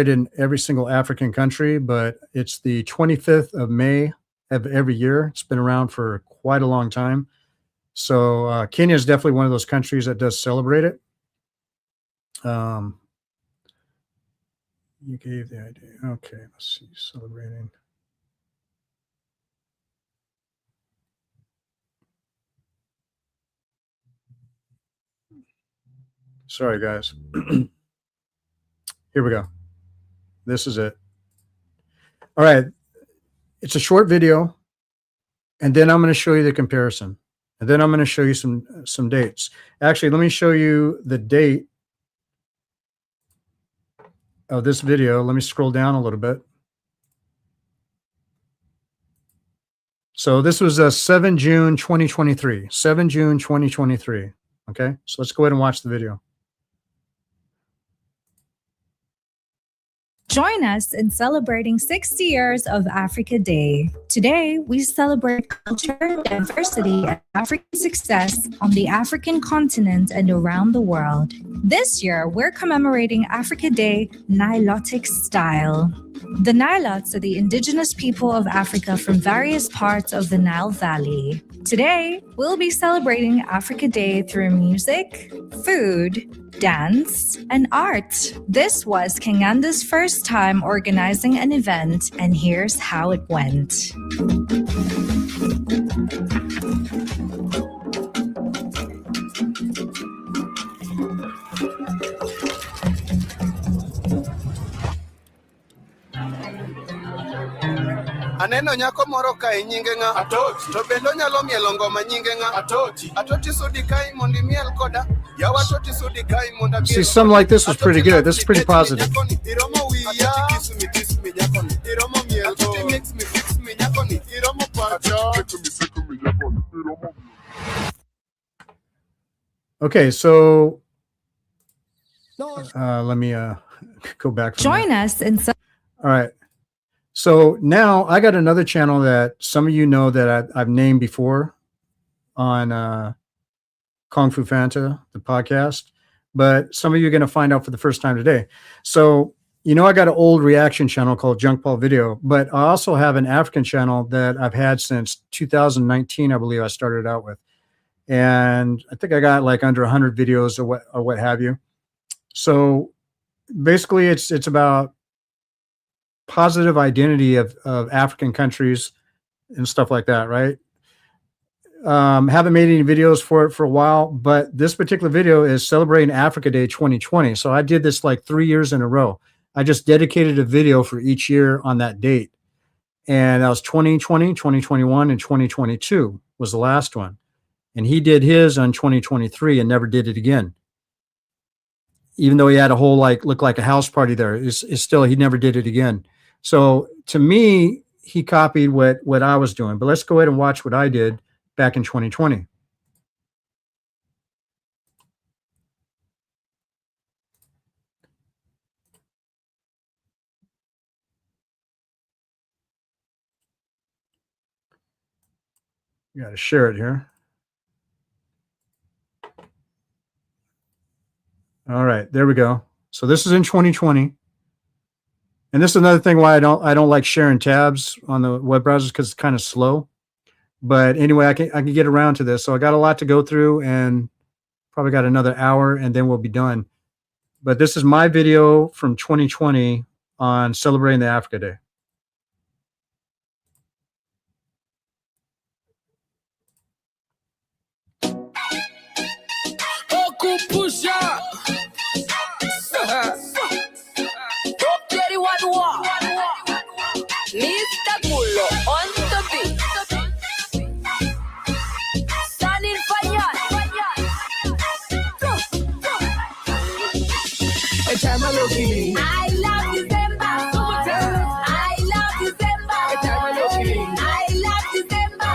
S1: in every single African country, but it's the 25th of May of every year. It's been around for quite a long time. So Kenya is definitely one of those countries that does celebrate it. You gave the idea. Okay, let's see. Celebrating. Sorry, guys. Here we go. This is it. All right. It's a short video, and then I'm going to show you the comparison. And then I'm going to show you some dates. Actually, let me show you the date of this video. Let me scroll down a little bit. So this was 7 June 2023. 7 June 2023. Okay, so let's go ahead and watch the video.
S14: Join us in celebrating 60 years of Africa Day. Today, we celebrate culture, diversity, and African success on the African continent and around the world. This year, we're commemorating Africa Day Nilotic style. The Nilots are the indigenous people of Africa from various parts of the Nile Valley. Today, we'll be celebrating Africa Day through music, food, dance, and art. This was Kenganda's first time organizing an event, and here's how it went.
S15: Aneno nyako moro kae nyinge nga Atoti. To bendo nyalo mielo ngoma nyinge nga Atoti. Atoti sudi kai mondi miel koda. Yawa Atoti sudi kai monda miel.
S1: See, something like this was pretty good. This is pretty positive.
S15: Iromo wiya. Atoti kiss me nyakoni. Iromo miel. Atoti mix me nyakoni. Iromo pacha.
S1: Okay, so let me go back.
S14: Join us in.
S1: All right. So now I got another channel that some of you know that I've named before on Kung Fu Fanta, the podcast, but some of you are going to find out for the first time today. So, I got an old reaction channel called Junk Paul Video, but I also have an African channel that I've had since 2019, I believe I started out with. And I think I got like under 100 videos or what have you. So basically it's about positive identity of African countries and stuff like that, right? Haven't made any videos for it for a while, but this particular video is celebrating Africa Day 2020. So I did this like 3 years in a row. I just dedicated a video for each year on that date. And that was 2020, 2021, and 2022 was the last one. And he did his on 2023 and never did it again. Even though he had a whole, looked like a house party there, it's still, he never did it again. So to me, he copied what I was doing. But let's go ahead and watch what I did back in 2020. You got to share it here. All right, there we go. So this is in 2020. And this is another thing why I don't like sharing tabs on the web browsers, because it's kind of slow. But anyway, I can get around to this. So I got a lot to go through and probably got another hour and then we'll be done. But this is my video from 2020 on celebrating the Africa Day.
S16: Mr. Gulo on the beat. Standing fire. I love December. I love December. I love December. I love December.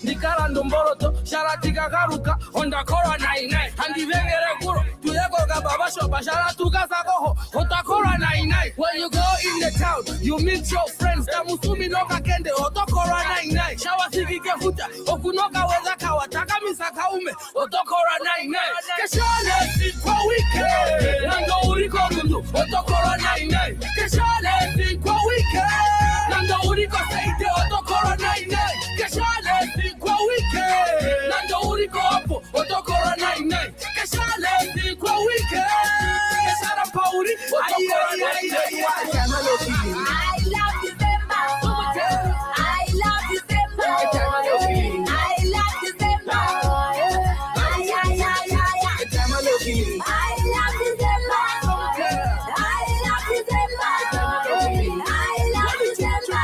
S17: Nikalando mboroto sharatika garuka onda kora 99 andi vengere kuro tuleko gababa shoba sharatuka sakoho otakora 99. When you go in the town you meet your friends tamusumi noka kende otokora 99 shawasiki kefuta okunoka weza kawataka misaka ume otokora 99 keshale sikwa weekend nando uriko gundu otokora 99 keshale sikwa weekend nando uriko seite otokora 99 keshale sikwa weekend nando uriko hapo otokora 99 keshale sikwa weekend keshara pauri otokora 99.
S16: I love December. I love December. I love December.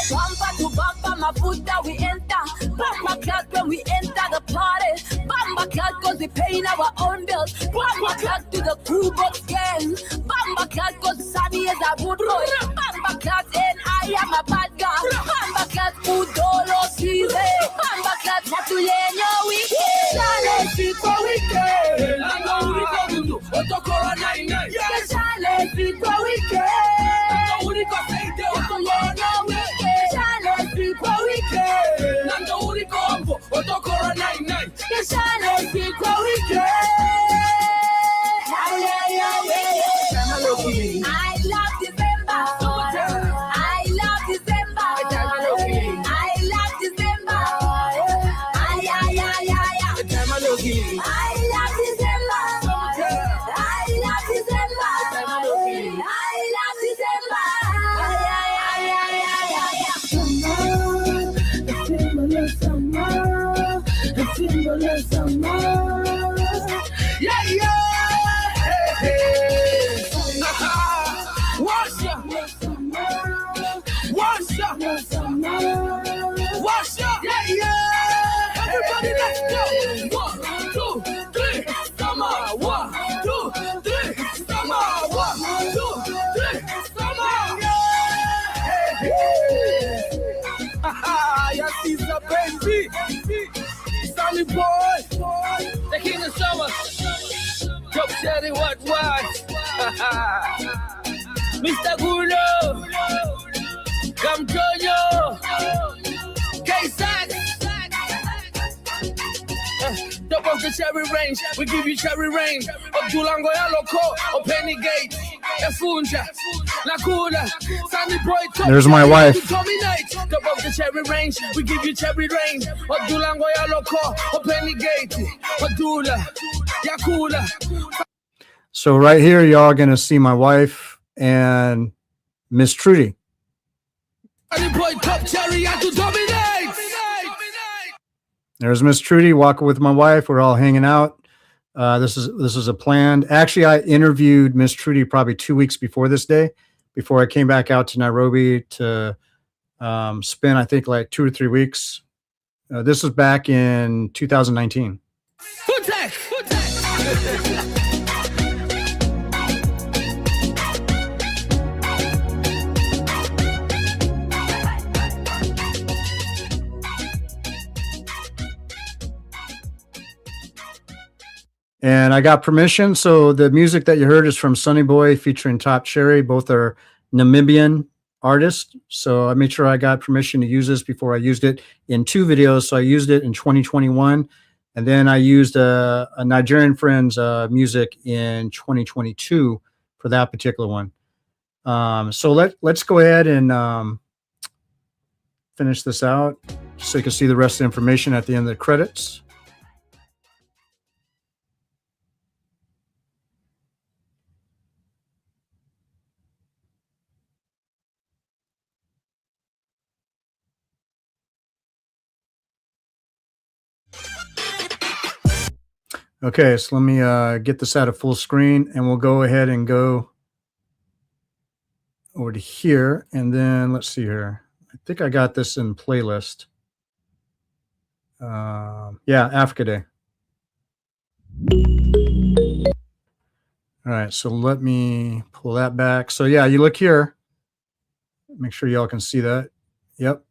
S16: Bumper to bumper, my foot that we enter. Bumper class when we enter the party. Bumper class cause we paying our own bills. Bumper class to the crew box gang. Bumper class cause Sunny is a good boy. Bumper class and I am a bad guy. Bumper class udolo season. Bumper class matulenya weekend. Shale sikwa weekend.
S17: Nando uriko gundu otokora 99.
S16: Shale sikwa weekend.
S17: Nando uriko seite otokora 99.
S16: Shale sikwa weekend.
S17: Nando uriko hapo otokora 99.
S16: Shale sikwa weekend. I love December. I love December. I love December. I love December. I love December.
S17: Yeah, yeah. Hey, Wash up. Yeah, yeah. Everybody, let's go. 1, 2, 3. Summer. 1, 2, 3. Summer. 1, 2, 3. Summer. Yeah. Hey. Yes, he's a baby. Sunny boy. The king of summer. Drop Sherry, what? Mr. Gulo. Come Jojo, K-Sack. Top of the cherry range, we give you cherry range. Abdulango Yaloko, or Penny Gate, Efunja, Nakula, Sandy Boy.
S1: There's my wife.
S17: Top of the cherry range, we give you cherry range. Abdulango Yaloko, or Penny Gate, Abdula, Yakula.
S1: So right here, y'all gonna see my wife and Miss Trudy. There's Miss Trudy walking with my wife. We're all hanging out. This is a planned. Actually, I interviewed Miss Trudy probably 2 weeks before this day, before I came back out to Nairobi to spend, I think, like 2 or 3 weeks. This was back in 2019. And I got permission. So the music that you heard is from Sunny Boy featuring Top Cherry. Both are Namibian artists. So I made sure I got permission to use this before I used it in 2 videos. So I used it in 2021. And then I used a Nigerian friend's music in 2022 for that particular one. So let's go ahead and finish this out so you can see the rest of the information at the end of the credits. Okay, so let me get this out of full screen, and we'll go ahead and go over to here, and then let's see here. I think I got this in playlist. Yeah, Africa Day. All right, so let me pull that back. So yeah, you look here. Make sure y'all can see that. Yep.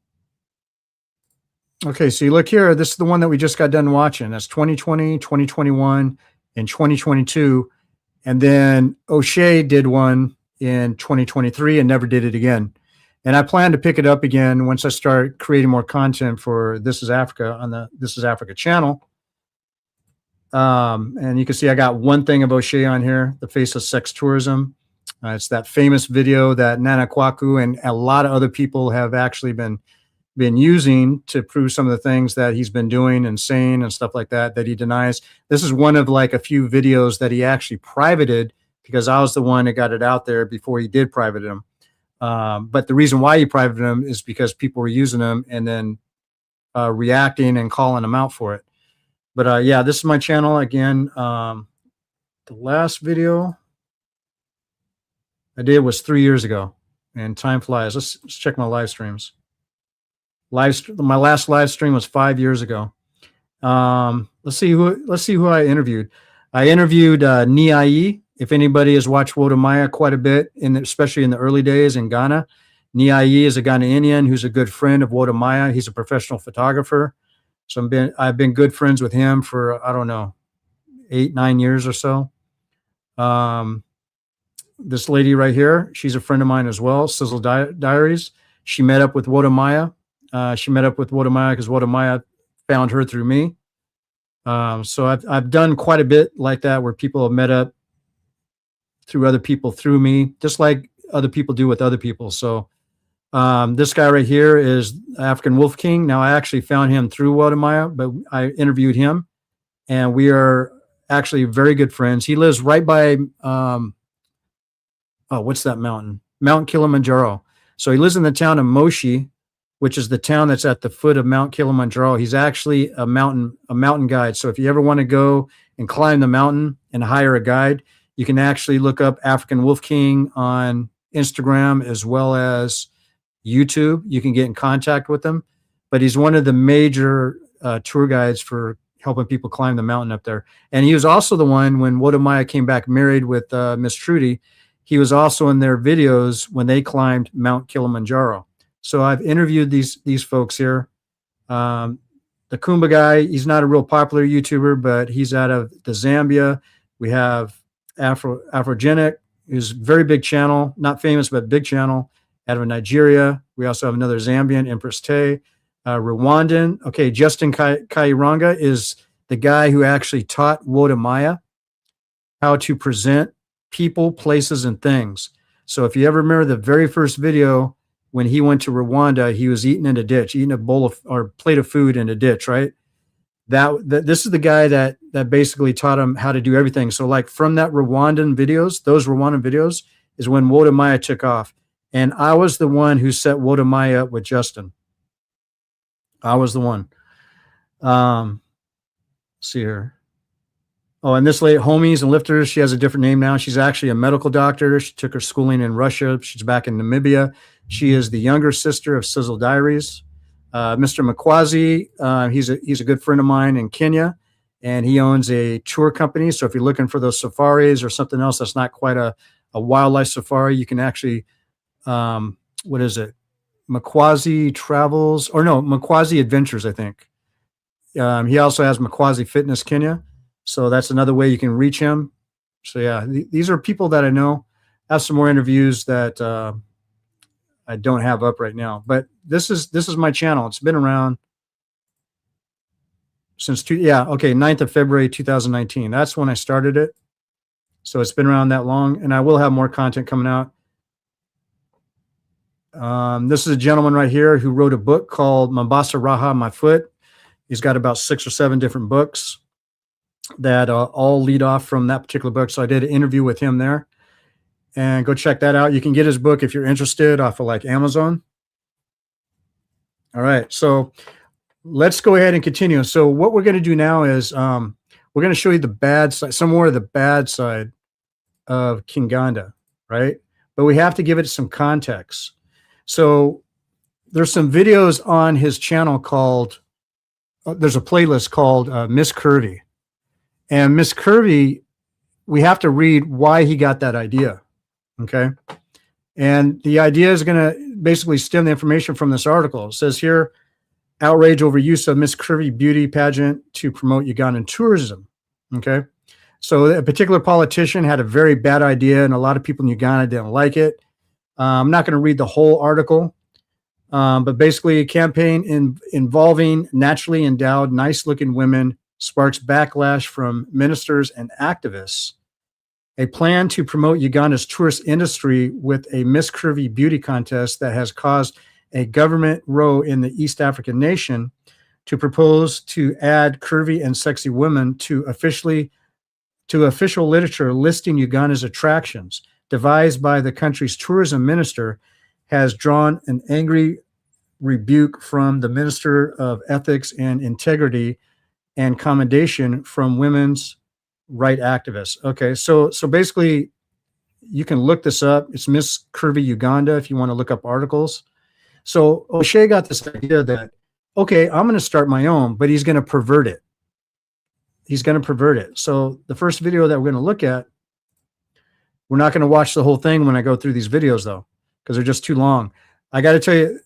S1: Okay, so you look here, this is the one that we just got done watching. That's 2020, 2021, and 2022. And then Oshay did one in 2023 and never did it again. And I plan to pick it up again once I start creating more content for This is Africa on the This is Africa channel. And you can see I got one thing of Oshay on here, the face of sex tourism. It's that famous video that Nana Kwaku and a lot of other people have actually been using to prove some of the things that he's been doing and saying and stuff like that he denies. This is one of like a few videos that he actually privated, because I was the one that got it out there before he did private them. But the reason why he privated them is because people were using them and then reacting and calling them out for it. But yeah, this is my channel again. The last video I did was 3 years ago, and time flies. Let's check my live streams. My last live stream was 5 years ago. Let's see who I interviewed. I interviewed Niai. If anybody has watched Wodamaya quite a bit, especially in the early days in Ghana, Niai is a Ghanaian who's a good friend of Wodamaya. He's a professional photographer. So I've been good friends with him for, I don't know, 8-9 years or so. This lady right here, she's a friend of mine as well, Sizzle Diaries. She met up with Wodamaya. She met up with Wodamaya because Wodamaya found her through me. So I've done quite a bit like that, where people have met up through other people through me, just like other people do with other people. So this guy right here is African Wolf King. Now, I actually found him through Wodamaya, but I interviewed him, and we are actually very good friends. He lives right by, what's that mountain? Mount Kilimanjaro. So he lives in the town of Moshi, which is the town that's at the foot of Mount Kilimanjaro. He's actually a mountain guide. So if you ever want to go and climb the mountain and hire a guide, you can actually look up African Wolf King on Instagram as well as YouTube. You can get in contact with him. But he's one of the major tour guides for helping people climb the mountain up there. And he was also the one when Wodamaya came back married with Miss Trudy. He was also in their videos when they climbed Mount Kilimanjaro. So I've interviewed these folks here. The Kumba guy, he's not a real popular YouTuber, but he's out of the Zambia. We have Afrogenic, who's a very big channel, not famous, but big channel. out of Nigeria. We also have another Zambian, Empress Tay, Rwandan. Okay, Justin Kairanga is the guy who actually taught Wodamaya how to present people, places, and things. So if you ever remember the very first video when he went to Rwanda, he was eating in a ditch, eating a bowl of or plate of food in a ditch, right? This is the guy that basically taught him how to do everything. So like from that Rwandan videos, those Rwandan videos is when Wodamaya took off. And I was the one who set Wodamaya up with Justin. I was the one. See here. Oh, and this lady, Homies and Lifters, she has a different name now. She's actually a medical doctor. She took her schooling in Russia. She's back in Namibia. She is the younger sister of Sizzle Diaries. Mr. Makwazi, he's a good friend of mine in Kenya, and he owns a tour company. So if you're looking for those safaris or something else that's not quite a wildlife safari, you can actually, what is it? Makwazi Travels, or no, Makwazi Adventures, I think. He also has Makwazi Fitness Kenya. So that's another way you can reach him. So yeah, these are people that I know. I have some more interviews that I don't have up right now, but this is my channel. It's been around since 9th of February 2019. That's when I started it. So it's been around that long, and I will have more content coming out. This is a gentleman right here who wrote a book called Mombasa Raha, My Foot. He's got about 6 or 7 different books that all lead off from that particular book. So I did an interview with him there, and go check that out. You can get his book if you're interested off of like Amazon. All right, so let's go ahead and continue. So what we're going to do now is we're going to show you the bad side, some more of the bad side of Kinganda, right? But we have to give it some context. So there's some videos on his channel called, there's a playlist called Miss Curvy. And Miss Curvy, we have to read why he got that idea, okay? And the idea is going to basically stem the information from this article. It says here, outrage over use of Miss Curvy beauty pageant to promote Ugandan tourism, okay? So a particular politician had a very bad idea, and a lot of people in Uganda didn't like it. I'm not going to read the whole article, but basically a campaign involving naturally endowed, nice-looking women sparks backlash from ministers and activists. A plan to promote Uganda's tourist industry with a Miss Curvy beauty contest that has caused a government row in the East African nation to propose to add curvy and sexy women to official literature listing Uganda's attractions, devised by the country's tourism minister, has drawn an angry rebuke from the Minister of Ethics and Integrity and commendation from women's right activists. Okay, so basically, you can look this up. It's Miss Curvy Uganda if you want to look up articles. So Oshay got this idea that, okay, I'm going to start my own, but he's going to pervert it. He's going to pervert it. So the first video that we're going to look at, we're not going to watch the whole thing when I go through these videos, though, because they're just too long. I got to tell you,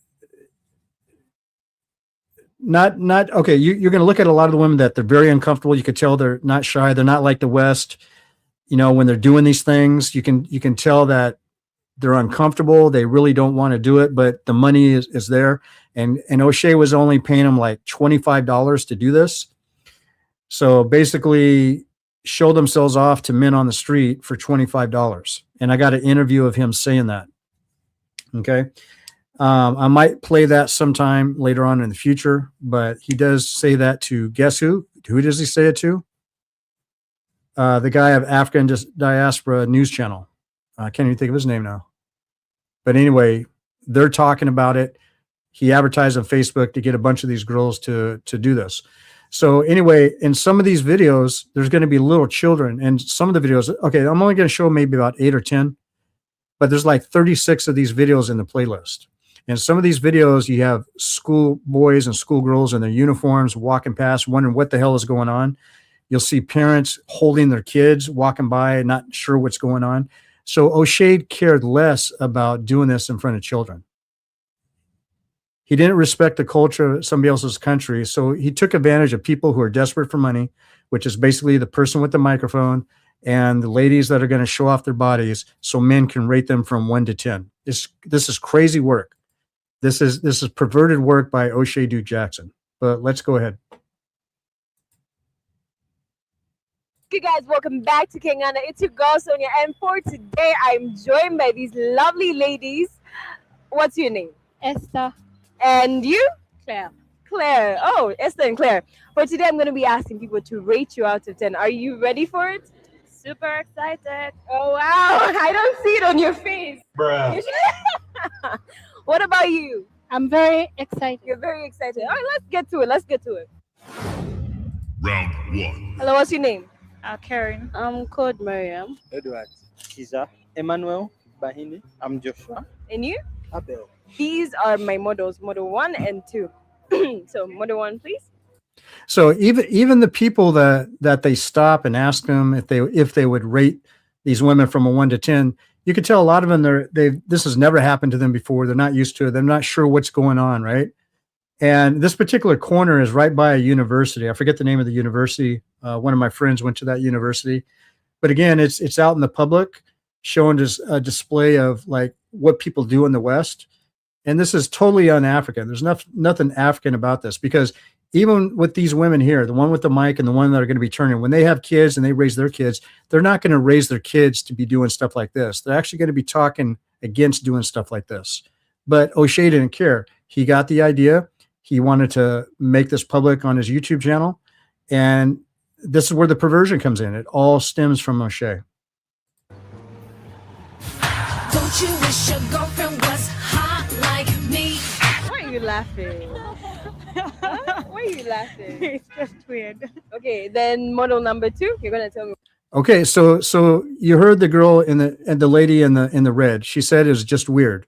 S1: okay, you're going to look at a lot of the women that they're very uncomfortable. You could tell they're not shy. They're not like the West. You know, when they're doing these things, you can tell that they're uncomfortable. They really don't want to do it, but the money is there. And Oshay was only paying them like $25 to do this. So basically show themselves off to men on the street for $25. And I got an interview of him saying that. Okay. I might play that sometime later on in the future, but he does say that to, guess who? Who does he say it to? The guy of African Diaspora News Channel. I can't even think of his name now. But anyway, they're talking about it. He advertised on Facebook to get a bunch of these girls to do this. So anyway, in some of these videos, there's going to be little children. And some of the videos, okay, I'm only going to show maybe about 8 or 10, but there's like 36 of these videos in the playlist. And some of these videos, you have school boys and school girls in their uniforms walking past, wondering what the hell is going on. You'll see parents holding their kids, walking by, not sure what's going on. So Oshay cared less about doing this in front of children. He didn't respect the culture of somebody else's country. So he took advantage of people who are desperate for money, which is basically the person with the microphone and the ladies that are going to show off their bodies so men can rate them from 1 to 10. This is crazy work. This is perverted work by Oshay Duke Jackson. But let's go ahead.
S18: Okay, guys, welcome back to Kenganda. It's your girl Sonia, and for today I'm joined by these lovely ladies. What's your name?
S19: Esther.
S18: And you?
S19: Claire.
S18: Claire. Oh, Esther and Claire. For today I'm going to be asking people to rate you out of 10. Are you ready for it?
S19: Super excited.
S18: Oh wow, I don't see it on your face.
S19: Bruh.
S18: What about you?
S19: I'm very excited.
S18: You're very excited. All right, let's get to it. Let's get to it.
S20: Round 1.
S18: Hello, what's your name?
S19: Karen.
S21: I'm called Mariam.
S22: Edward. Caesar. Emmanuel. Bahini. I'm Joshua.
S18: And you?
S22: Abel.
S18: These are my models, model 1 and 2. So model 1, please.
S1: So even the people that they stop and ask them if they would rate these women from a 1 to 10, you could tell a lot of them this has never happened to them before. They're not used to it. They're not sure what's going on, right? And this particular corner is right by a university. I forget the name of the university. One of my friends went to that university. But again, it's out in the public, showing just a display of like what people do in the West. And this is totally un-African. There's nothing African about this, because even with these women here, the one with the mic and the one that are going to be turning, when they have kids and they raise their kids, they're not going to raise their kids to be doing stuff like this. They're actually going to be talking against doing stuff like this. But Oshay didn't care. He got the idea. He wanted to make this public on his YouTube channel. And this is where the perversion comes in. It all stems from Oshay.
S16: Don't you wish your girlfriend was hot like me?
S18: Why are you laughing? Why are you laughing?
S19: It's just weird.
S18: Okay, then model number 2, you're gonna tell me.
S1: Okay, so you heard the girl and the lady in the red. She said it was just weird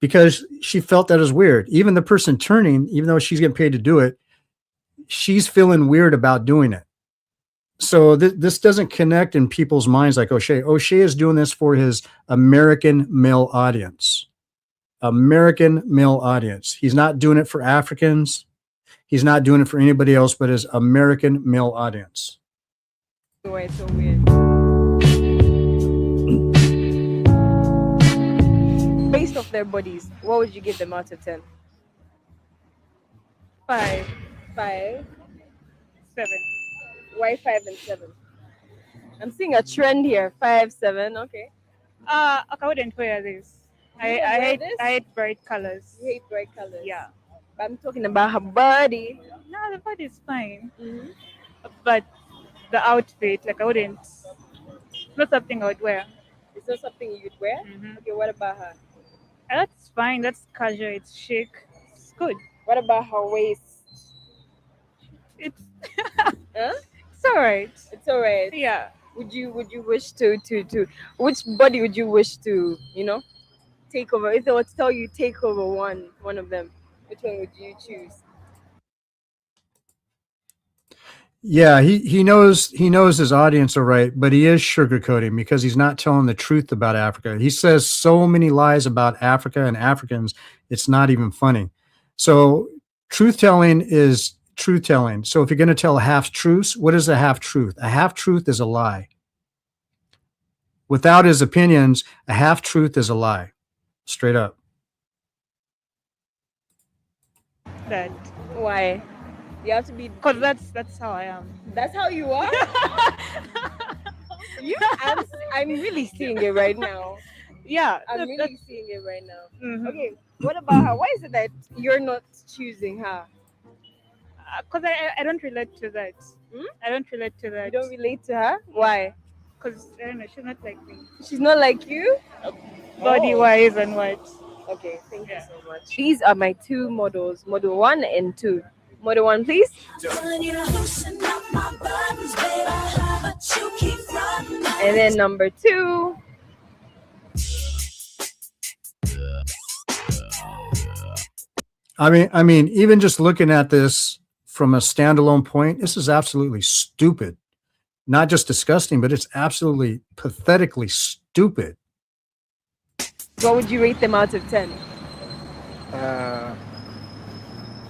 S1: because she felt that is weird. Even the person turning, even though she's getting paid to do it, she's feeling weird about doing it. So this doesn't connect in people's minds like Oshay. Oshay is doing this for his American male audience. American male audience. He's not doing it for Africans. He's not doing it for anybody else but his American male audience.
S18: Why it's so weird. Based off their bodies, what would you give them out of 10?
S19: 5.
S18: 5.
S19: 7.
S18: Why 5 and 7? I'm seeing a trend here. 5, 7. Okay.
S19: I wouldn't wear this. I hate bright colors.
S18: You hate bright colors?
S19: Yeah.
S18: But I'm talking about her body.
S19: No, the body is fine. But the outfit, like I wouldn't. It's not something I would wear.
S18: It's not something you'd wear? Okay, what about her?
S19: That's fine. That's casual. It's chic. It's good.
S18: What about her waist?
S19: It's
S18: huh?
S19: It's alright.
S18: It's alright.
S19: Yeah.
S18: Would you wish to which body would you wish to, take over? If they were to tell you take over one of them, which one would you choose?
S1: Yeah, he knows his audience all right, but he is sugarcoating because he's not telling the truth about Africa. He says so many lies about Africa and Africans, it's not even funny. So truth-telling is truth-telling. So if you're going to tell half-truths, what is a half-truth? A half-truth is a lie. Without his opinions, a half-truth is a lie. Straight up.
S19: That.
S18: Why? You have to be...
S19: Because that's how I am.
S18: That's how you are? I'm really seeing it right now.
S19: Yeah.
S18: I'm really seeing it right now. Okay, what about her? Why is it that you're not choosing her?
S19: Because I don't relate to that. I don't relate to that.
S18: You don't relate to her? Why?
S19: Because I don't know, she's not like me.
S18: She's not like you?
S19: Body-wise and what?
S18: Okay, thank you so much. These are my 2 models, model 1 and 2. Model 1, please. And then number 2.
S1: I mean, even just looking at this from a standalone point, this is absolutely stupid. Not just disgusting, but it's absolutely pathetically stupid.
S18: What would you rate them out of 10?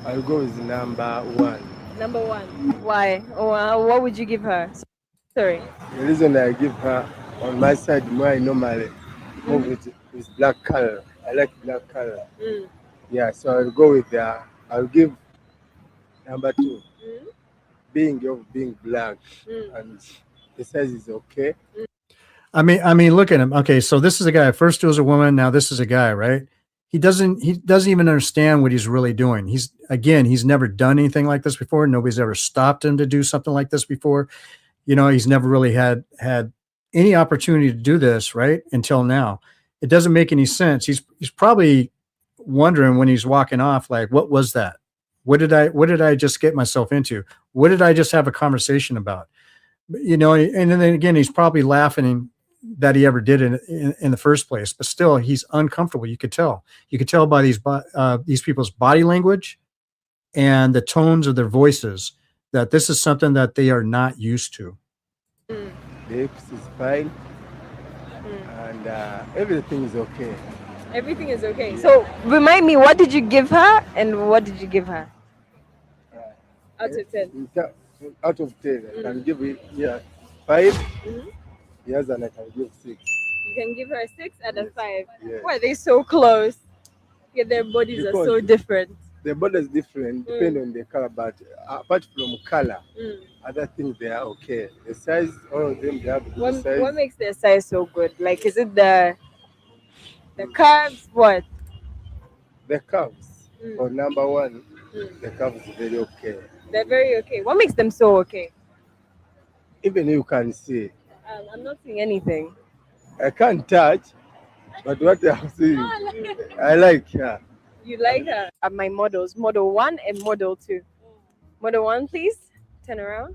S22: I'll go with number 1.
S18: Number 1. Why? Oh, what would you give her? Sorry.
S22: The reason I give her on my side, more I normally move with
S3: with black color. I like black color.
S18: Mm.
S3: Yeah, so I'll go with I'll give number 2. Being black and the size is okay.
S1: I mean, look at him. Okay, so this is a guy. First it was a woman, now this is a guy, right? He doesn't even understand what he's really doing. He's never done anything like this before. Nobody's ever stopped him to do something like this before. You know, he's never really had any opportunity to do this, right? Until now. It doesn't make any sense. He's probably wondering when he's walking off, like, what was that? What did I just get myself into? What did I just have a conversation about? You know, and then again, he's probably laughing that he ever did it in the first place, but still he's uncomfortable. You could tell by these people's body language and the tones of their voices that this is something that they are not used to.
S3: The hips is fine, and everything is okay.
S18: Everything is okay. So remind me, what did you give her and what did you give her? Out of 10.
S3: Out of 10, I can give it 5. Yes, and I can give 6.
S18: You can give her a 6 and a 5.
S3: Yes.
S18: Why are they so close? Yeah, their bodies are so different.
S3: The body is different depending on the color, but apart from color, other things they are okay. The size, all of them, they have good size.
S18: What makes their size so good? Like, is it the curves? What?
S3: The curves. For number 1, the curves is very okay.
S18: They're very okay. What makes them so okay?
S3: Even you can see.
S18: I'm not seeing anything.
S3: I can't touch, but what I'm seeing, I like her.
S18: You like her? My models, model 1 and model 2. Model 1, please. Turn around.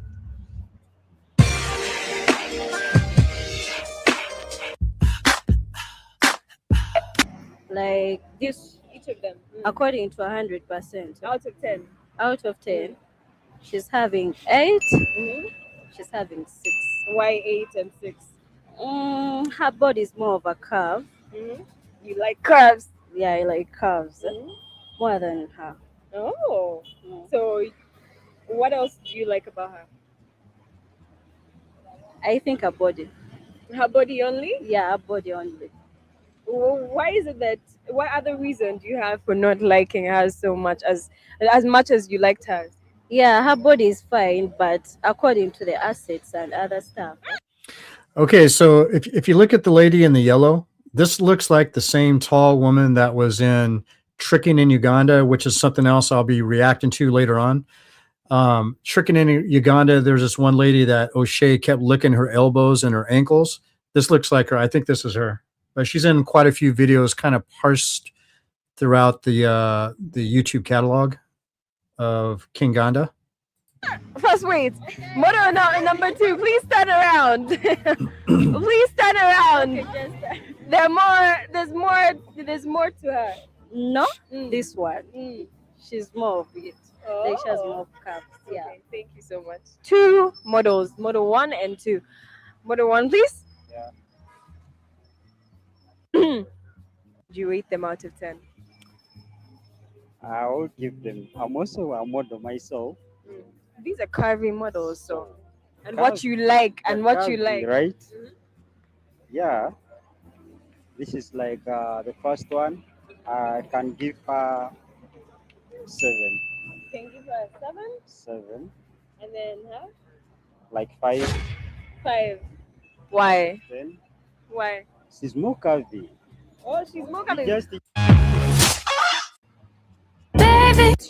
S21: Like this,
S18: Each of them.
S21: according to 100%.
S18: Out of 10.
S21: Out of 10, she's having 8.
S18: Mm-hmm.
S21: She's having 6.
S18: Why 8 and 6?
S21: Her body is more of a curve.
S18: Mm-hmm. You like curves?
S21: Yeah, I like curves more than her.
S18: Oh. So what else do you like about her?
S21: I think her body.
S18: Her body only?
S21: Yeah, her body only.
S18: Why is it that? What other reason do you have for not liking her so much as you liked her?
S21: Yeah, her body is fine, but according to the assets and other stuff.
S1: Okay, so if you look at the lady in the yellow, this looks like the same tall woman that was in Tricking in Uganda, which is something else I'll be reacting to later on. Tricking in Uganda, there's this one lady that Oshay kept licking her elbows and her ankles. This looks like her. I think this is her. But she's in quite a few videos kind of parsed throughout the YouTube catalog of KENGANDA.
S18: First, wait. Model number 2, please turn around. Please turn around. Okay, there's more to her.
S21: No, this one. She's more of it.
S18: Oh.
S21: Like she has more curves. Yeah.
S18: Okay, thank you so much. 2 models, model 1 and 2. Model 1, please.
S22: Yeah.
S18: Do you rate them out of 10?
S22: I will give them. I'm also a model myself.
S18: These are carving models, so and
S22: Carve-
S18: what you like and what you
S22: carving,
S18: like,
S22: right? Yeah. This is like the first one. I can give her 7.
S18: Can give her a 7,
S22: 7.
S18: and then her
S22: Like 5.
S18: 5. Why?
S22: Then
S18: Why?
S22: she's more curvy.
S18: Oh, she's more kind of
S22: Just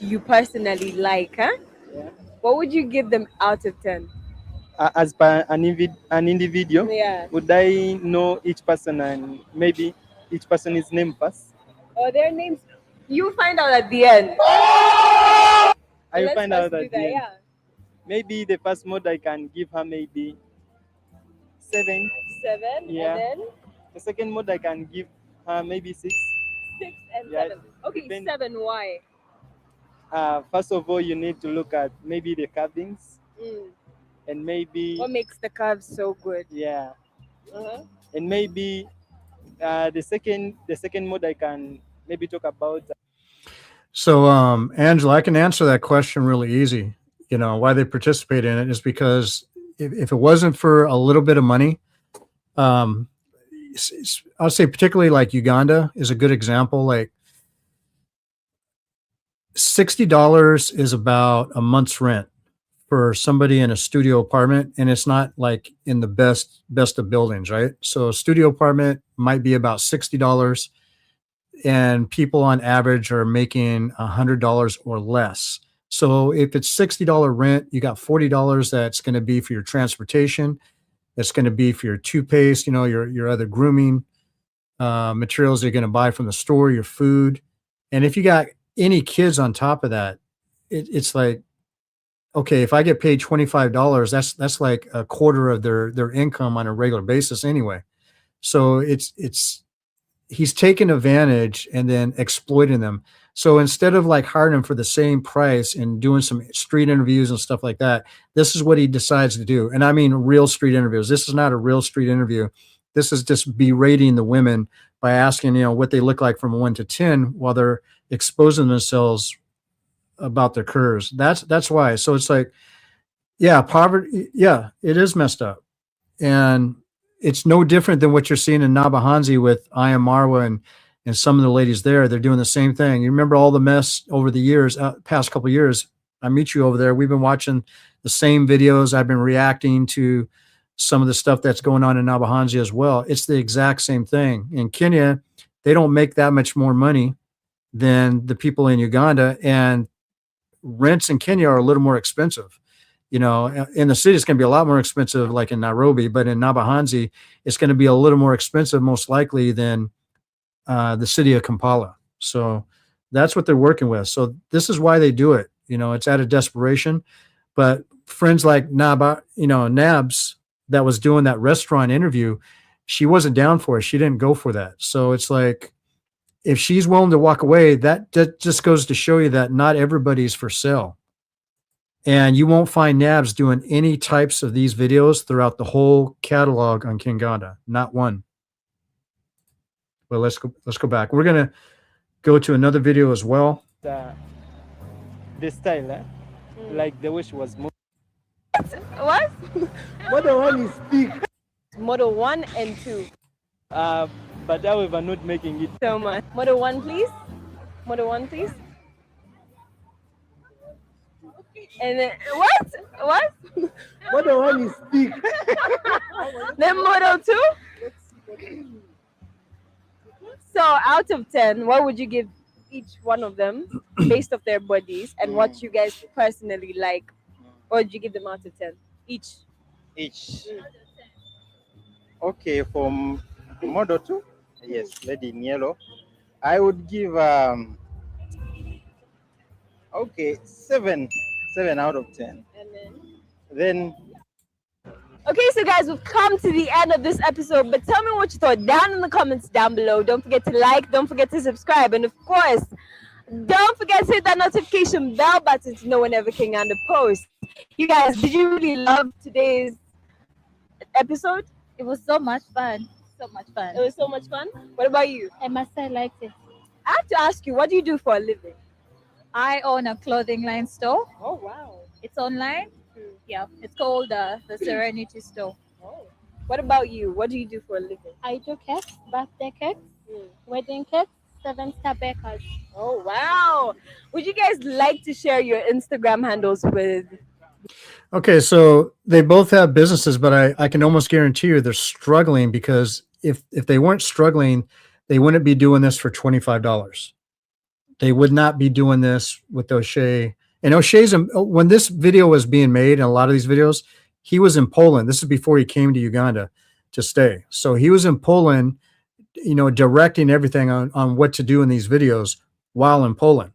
S18: you personally like, huh?
S22: Yeah.
S18: What would you give them out of 10?
S22: as per an individual,
S18: Yeah.
S22: would I know each person and maybe each person is named first?
S18: Oh, their names. You find out at the end.
S22: I will
S18: Let's
S22: find
S18: first
S22: out
S18: do
S22: at the
S18: that,
S22: end.
S18: yeah.
S22: Maybe the first mode I can give her maybe 7.
S18: 7,
S22: Yeah.
S18: and then
S22: The second mode I can give her maybe 6.
S18: 6 and
S22: Yeah,
S18: 7. Okay,
S22: depend-
S18: 7. Why?
S22: First of all, you need to look at maybe the carvings and maybe
S18: What makes the curves so good?
S22: yeah,
S18: Uh-huh.
S22: and maybe the second mode I can maybe talk about.
S1: So, Angela, I can answer that question really easy. You know, why they participate in it is because if it wasn't for a little bit of money, I'll say particularly like Uganda is a good example. Like $60 is about a month's rent for somebody in a studio apartment, and it's not like in the best of buildings, right? So a studio apartment might be about $60, and people on average are making $100 or less. So if it's $60 rent, you got $40 that's going to be for your transportation. That's going to be for your toothpaste, your other grooming materials you're going to buy from the store, your food. And if you got any kids on top of that, it's like, okay, if I get paid $25, that's like a quarter of their income on a regular basis anyway. So he's taking advantage and then exploiting them. So instead of like hiring them for the same price and doing some street interviews and stuff like that, this is what he decides to do. And I mean real street interviews. This is not a real street interview. This is just berating the women by asking, what they look like from 1 to 10 while they're exposing themselves about their curves. That's why. So it's like, yeah, poverty. Yeah, it is messed up. And it's no different than what you're seeing in Nabahanzi with Aya Marwa and some of the ladies there. They're doing the same thing. You remember all the mess over the years, past couple of years. I meet you over there. We've been watching the same videos. I've been reacting to some of the stuff that's going on in Nabahanzi as well. It's the exact same thing. In Kenya, they don't make that much more money than the people in Uganda, and rents in Kenya are a little more expensive. In the city, it's going to be a lot more expensive, like in Nairobi, but in Nabahanzi, it's going to be a little more expensive, most likely, than the city of Kampala. So that's what they're working with. So this is why they do it. It's out of desperation. But friends like Nabs that was doing that restaurant interview, she wasn't down for it. She didn't go for that. So it's like, if she's willing to walk away, that just goes to show you that not everybody's for sale. And you won't find Nabs doing any types of these videos throughout the whole catalog on Kenganda. Not one. Well, let's go back. We're gonna go to another video as well.
S22: The style, like the way she was moving.
S18: What?
S22: Model 1 is big.
S18: Model 1 and 2.
S22: But however, not making it
S18: so much. Model 1, please. Model 1, please. And then, what?
S22: Model 1 is big.
S18: Then Model 2? So out of 10, what would you give each one of them based off their bodies and what you guys personally like? Or would you give them out of 10? Each.
S22: Okay, from Model 2, yes, lady in yellow, I would give 7 out of 10. And then
S18: okay, so guys, we've come to the end of this episode, but tell me what you thought down in the comments down below. Don't forget to like, don't forget to subscribe, and of course, don't forget to hit that notification bell button to know whenever Kenganda posts. You guys, did you really love today's episode?
S4: It was so much fun. So much fun.
S18: It was so much fun. What about you?
S4: I must say I liked it.
S18: I have to ask you, what do you do for a living?
S4: I own a clothing line store.
S18: Oh, wow.
S4: It's online. Yeah, it's called the Serenity Store.
S18: Oh. What about you? What do you do for a living?
S4: I do cakes, birthday cakes, wedding cakes, 7-star bakers.
S18: Oh, wow. Would you guys like to share your Instagram handles with?
S1: Okay, so they both have businesses, but I can almost guarantee you they're struggling, because if they weren't struggling, they wouldn't be doing this for $25. They would not be doing this with Oshay. And Oshay's, when this video was being made, and a lot of these videos, he was in Poland. This is before he came to Uganda to stay. So he was in Poland, directing everything on what to do in these videos while in Poland.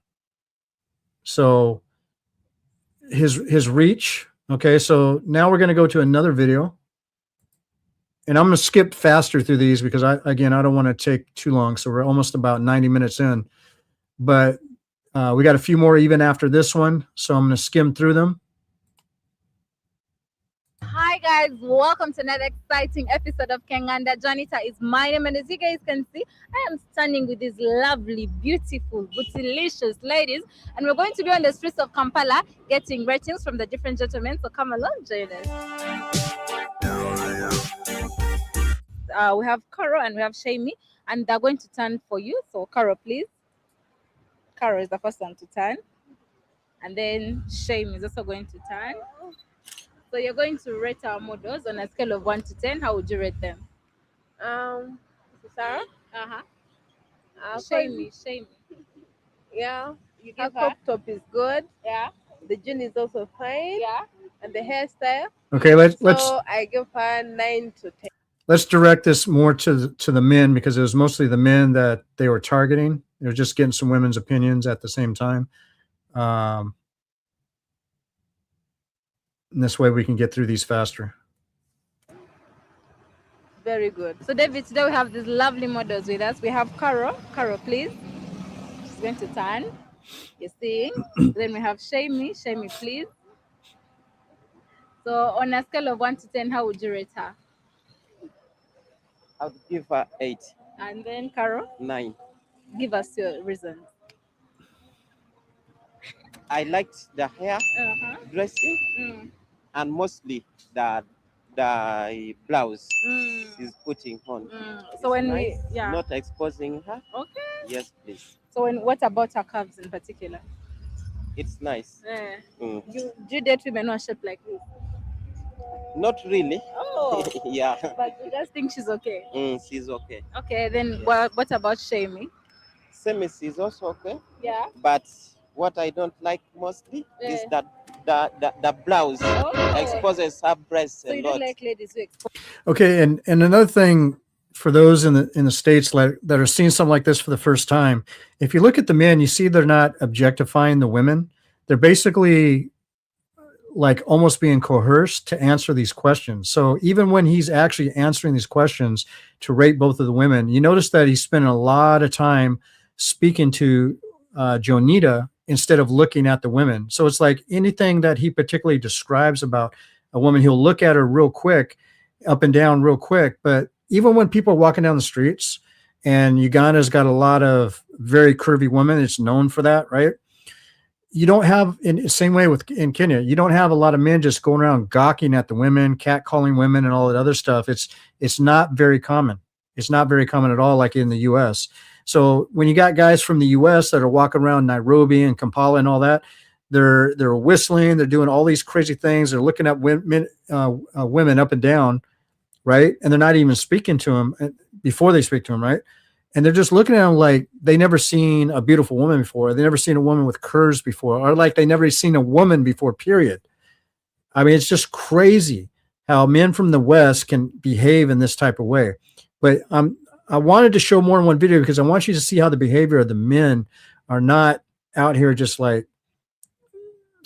S1: So his reach. Okay, so now we're going to go to another video. And I'm going to skip faster through these because I don't want to take too long. So we're almost about 90 minutes in. But we got a few more even after this one. So I'm going to skim through them.
S4: Hi guys, welcome to another exciting episode of Kenganda. Janita is my name, and as you guys can see, I am standing with these lovely, beautiful, bootylicious ladies, and we're going to be on the streets of Kampala getting ratings from the different gentlemen. So come along, join us. we have Caro and we have Shamey, and they're going to turn for you. So Caro, please. Caro is the first one to turn, and then Shamey is also going to turn. So you're going to rate our models on a scale of 1 to 10. How would you rate them?
S21: Sarah?
S4: Uh-huh.
S21: Shamey.
S4: Shamey.
S21: Yeah.
S4: You
S21: Her
S4: give her?
S21: crop top is good.
S4: Yeah.
S21: The jean is also fine.
S4: Yeah.
S21: And the hairstyle.
S1: Okay, let's
S21: So I give her 9 to 10.
S1: let's direct this more to the men, because it was mostly the men that they were targeting. They were just getting some women's opinions at the same time. And this way we can get through these faster.
S4: Very good. So David, today we have these lovely models with us. We have Caro. Caro, please. She's going to turn. You're seeing. Then we have Shamey. Shamey, please. So on a scale of 1 to 10, how would you rate her?
S6: I would give her 8.
S4: And then Caro,
S6: 9.
S4: give us your reasons.
S6: I liked the hair, dressing, and mostly the blouse she's putting on.
S4: So when
S6: nice,
S4: we, yeah.
S6: not exposing her.
S4: Okay.
S6: Yes, please.
S4: So what about her curves in particular?
S6: It's nice.
S4: Yeah.
S6: Mm.
S4: Do you date women who are shaped like this?
S6: Not really.
S4: Oh.
S6: Yeah.
S4: But you just think she's okay?
S6: She's okay.
S4: Okay, then what about Shamey?
S6: Semis is also okay.
S4: Yeah.
S6: But what I don't like mostly is
S4: Yeah.
S6: that the blouse exposes her breasts
S4: So
S6: a
S4: you
S6: lot.
S4: don't like ladies who expose?
S1: Okay, and another thing for those in the States that are seeing something like this for the first time, if you look at the men, you see they're not objectifying the women. They're basically like almost being coerced to answer these questions. So even when he's actually answering these questions to rate both of the women, you notice that he's spending a lot of time speaking to Jonita instead of looking at the women. So it's like anything that he particularly describes about a woman, he'll look at her real quick, up and down real quick. But even when people are walking down the streets, and Uganda's got a lot of very curvy women, it's known for that, right? You don't have, in the same way in Kenya, you don't have a lot of men just going around gawking at the women, catcalling women and all that other stuff. It's not very common. It's not very common at all, like in the US. So when you got guys from the US that are walking around Nairobi and Kampala and all that, they're whistling, they're doing all these crazy things, they're looking at women up and down, right? And they're not even speaking to them before they speak to them, right? And they're just looking at them like they never seen a beautiful woman before. They never seen a woman with curves before, or like they never seen a woman before, period. I mean, it's just crazy how men from the West can behave in this type of way. But I wanted to show more in one video because I want you to see how the behavior of the men are not out here just like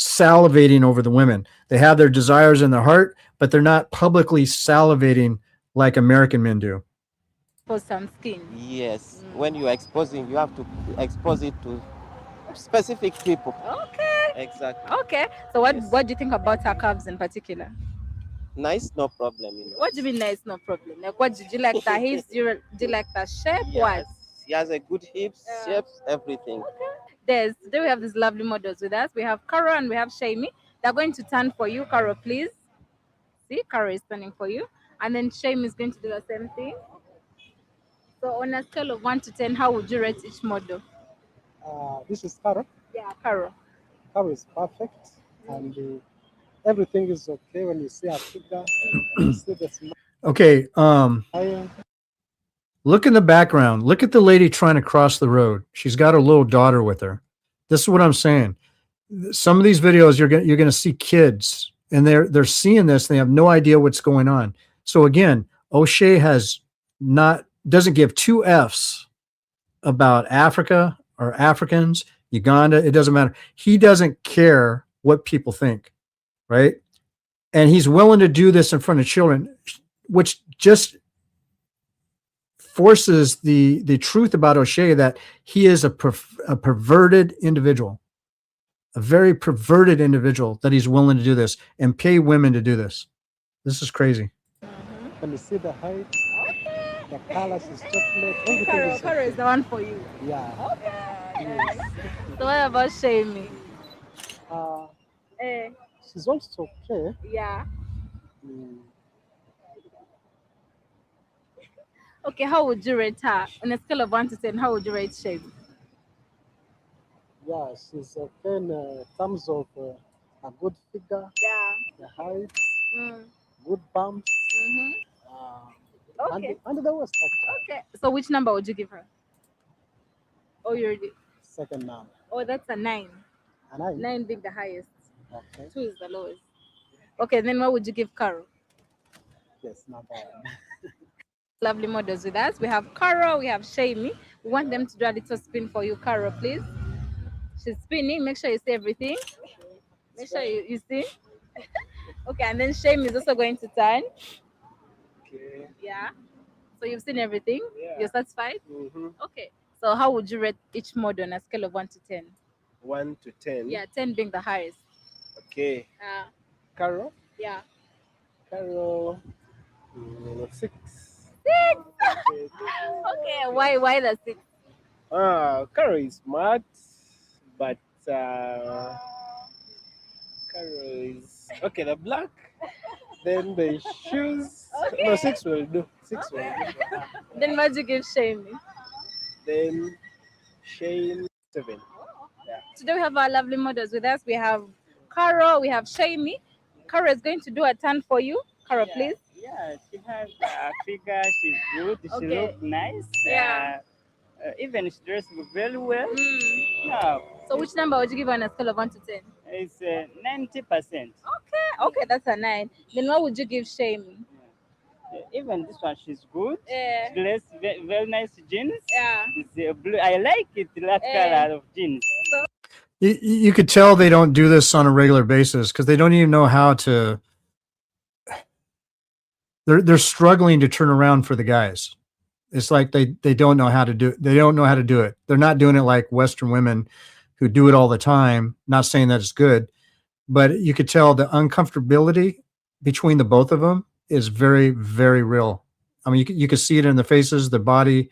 S1: salivating over the women. They have their desires in their heart, but they're not publicly salivating like American men do.
S4: For some skin.
S6: Yes. When you are exposing, you have to expose it to specific people.
S4: Okay.
S6: Exactly.
S4: Okay. So what do you think about her curves in particular?
S6: Nice, no problem.
S4: What do you mean nice, no problem? Like what did you like the hips? Do you like the shape? What?
S6: She has a good hips, shapes, everything.
S4: Today we have these lovely models with us. We have Caro and we have Shamey. They're going to turn for you. Caro, please. See, Caro is turning for you. And then Shamey is going to do the same thing. So on a scale of 1 to 10, how would you rate each model?
S7: This is Caro.
S4: Yeah, Caro.
S7: Caro is perfect, and everything is okay when you see her figure. You see the smile.
S1: Okay. Look in the background. Look at the lady trying to cross the road. She's got her little daughter with her. This is what I'm saying. Some of these videos you're gonna see kids, and they're seeing this. And they have no idea what's going on. So again, Oshay doesn't give two F's about Africa or Africans, Uganda. It doesn't matter. He doesn't care what people think, right? And he's willing to do this in front of children, which just forces the truth about Oshay that he is a perverted individual, a very perverted individual, that he's willing to do this and pay women to do this. This is crazy.
S7: When you see the height, the colors is chocolate, everything
S4: Caro is the one for you.
S7: Yeah.
S4: Okay.
S7: Yes.
S4: So what about Shamey?
S7: She's also okay.
S4: Yeah. Okay, how would you rate her on a scale of 1 to 10? How would you rate Shame?
S7: Yeah, she's okay in terms of a good figure, the height, good bumps,
S4: Okay.
S7: and the waist structure.
S4: Okay. So which number would you give her? Oh, you already.
S7: Second number.
S4: Oh, that's a 9.
S7: A 9.
S4: 9 being the highest.
S7: Okay.
S4: 2 is the lowest. Okay, then what would you give Carol?
S7: Yes, not bad.
S4: Lovely models with us. We have Carol, we have Shamey. We want them to do a little spin for you, Carol, please. She's spinning. Make sure you see everything. Make sure you see. Okay, and then Shamey is also going to turn.
S3: Okay.
S4: Yeah. So you've seen everything?
S3: Yeah.
S4: You're satisfied?
S3: Mm-hmm.
S4: Okay. So how would you rate each model on a scale of 1 to 10?
S3: 1 to 10.
S4: Yeah, 10 being the highest.
S3: Okay. Carol.
S4: Yeah.
S3: Carol. 6.
S4: 6. Okay. Why the 6?
S3: Carol is smart, but Carol is okay. The black, then the shoes.
S4: Okay.
S3: No, 6 will do. 6 will do.
S4: Then what do you give Shamey?
S3: Then Shane 7. Yeah.
S4: Today we have our lovely models with us. We have Carol, we have Shamey. Carol is going to do a turn for you. Carol, please.
S12: Yeah, she has a figure. She's good. She
S4: Okay.
S12: looks nice.
S4: Yeah.
S12: Even she dresses very well. Yeah.
S4: So which number would you give her on a scale of 1 to 10?
S12: It's 90%.
S4: Okay, that's a 9. Then what would you give Shamey?
S12: Even this one, she's good.
S4: Yeah.
S12: She wears very nice jeans.
S4: Yeah.
S12: It's blue. I like it, that color of jeans.
S1: You could tell they don't do this on a regular basis because they don't even know how to. They're struggling to turn around for the guys. It's like they don't know how to do it. They don't know how to do it. They're not doing it like Western women who do it all the time. Not saying that it's good, but you could tell the uncomfortability between the both of them is very, very real. I mean, you can see it in their faces, their body,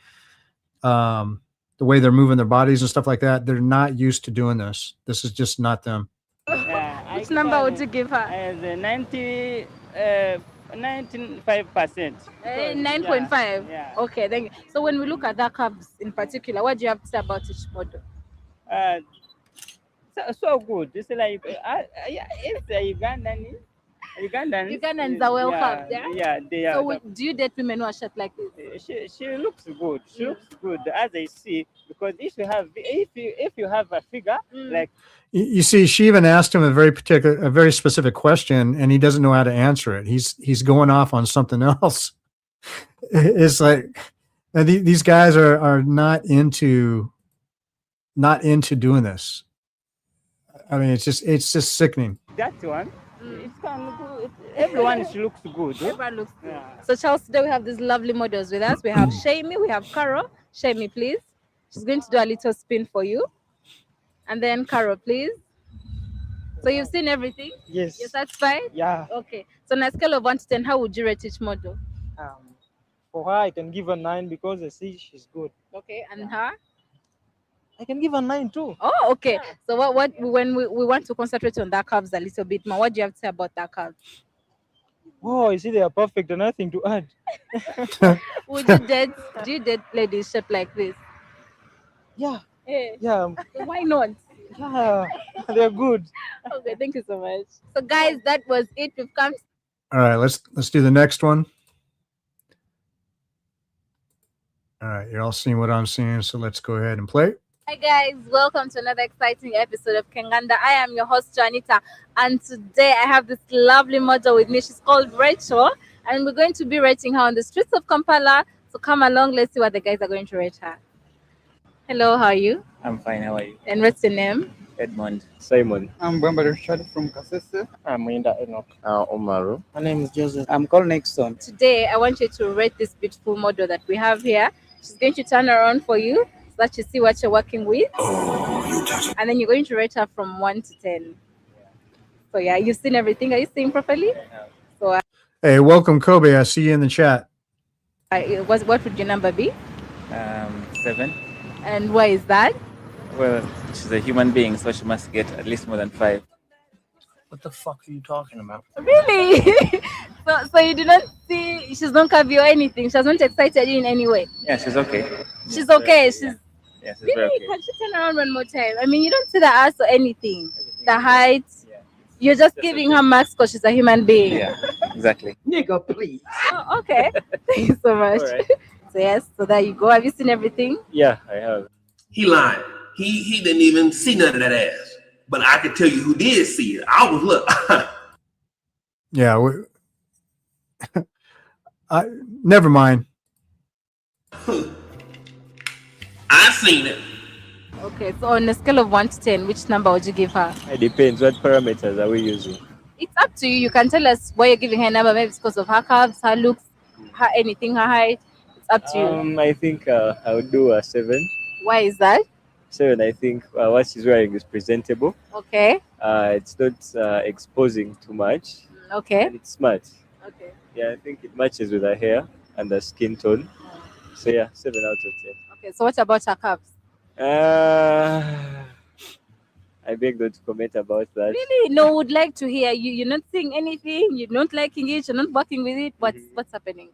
S1: the way they're moving their bodies and stuff like that. They're not used to doing this. This is just not them.
S4: Which number would you give her?
S12: As 95%.
S4: 9.5.
S12: Yeah.
S4: Okay, thank you. So when we look at the curves in particular, what do you have to say about each model?
S12: So good. It's like it's a Ugandan.
S4: Ugandans are well carved, yeah?
S12: Yeah, they are.
S4: So do you date women who are shaped like this?
S12: She looks good. She looks good as I see, because if you have a figure like
S1: You see, she even asked him a very specific question, and he doesn't know how to answer it. He's going off on something else. It's like these guys are not into doing this. I mean, it's just sickening.
S12: that one, it's kind of good. Everyone looks good.
S4: Everyone looks good. So Charles, today we have these lovely models with us. We have Shamey, we have Carol. Shamey, please. She's going to do a little spin for you. And then Carol, please. So you've seen everything?
S22: Yes.
S4: You're satisfied?
S22: Yeah.
S4: Okay. So on a scale of 1 to 10, how would you rate each model?
S22: For her, I can give her 9 because I see she's good.
S4: Okay. And her?
S22: I can give her 9 too.
S4: Oh, okay. So what when we want to concentrate on that curves a little bit more, what do you have to say about that curves?
S22: Oh, you see, they are perfect and nothing to add.
S4: Would you do you date ladies shaped like this?
S22: Yeah.
S4: Yeah.
S22: Yeah.
S4: Why not?
S22: Yeah, they're good.
S4: Okay, thank you so much. So guys, that was it. We've come.
S1: All right, let's do the next one. All right, you're all seeing what I'm seeing, so let's go ahead and play.
S4: Hi guys, welcome to another exciting episode of Kenganda. I am your host Janita, and today I have this lovely model with me. She's called Rachel, and we're going to be rating her on the streets of Kampala. So come along, let's see what the guys are going to rate her. Hello, how are you?
S2: I'm fine, how are you?
S4: And what's your name?
S2: Edmond.
S3: Simon.
S2: I'm Bamba Rashad from Kasese.
S3: I'm Winda Enoch. Omaru.
S2: My name is Joseph. I'm called Nexon.
S4: Today I want you to rate this beautiful model that we have here. She's going to turn around for you so that you see what you're working with. And then you're going to rate her from 1 to 10. So yeah, you've seen everything. Are you seeing properly? So
S1: Hey, welcome, Kobe. I see you in the chat.
S4: what would your number be?
S2: 7.
S4: And why is that?
S2: Well, she's a human being, so she must get at least more than 5. What the fuck are you talking about?
S4: Really? So you do not see she's not curvy or anything. She hasn't excited you in any way.
S2: Yeah, she's okay.
S4: She's okay. She's
S2: Yeah, she's
S4: really.
S2: very okay.
S4: Can she turn around one more time? I mean, you don't see the ass or anything. The height. You're just giving her marks because she's a human being.
S2: Yeah, exactly.
S4: Nigga, please. Oh, okay. Thank you so much.
S2: Alright.
S4: So yes, so there you go. Have you seen everything?
S22: Yeah, I have.
S5: He lied. He didn't even see none of that ass. But I can tell you who did see it. I was look.
S1: Yeah. Never mind.
S5: I seen it.
S4: Okay, so on a scale of 1 to 10, which number would you give her?
S22: It depends. What parameters are we using?
S4: It's up to you. You can tell us why you're giving her a number. Maybe it's because of her curves, her looks, her anything, her height. It's up to you.
S22: I think I would do a 7.
S4: Why is that?
S22: 7. I think what she's wearing is presentable.
S4: Okay.
S22: It's not exposing too much.
S4: Okay.
S22: And it's smart.
S4: Okay.
S22: Yeah, I think it matches with her hair and her skin tone. So yeah, 7 out of 10.
S4: Okay, so what about her curves?
S22: I beg not to comment about that.
S4: Really? No, would like to hear you. You're not saying anything. You're not liking it. You're not working with it. What's happening?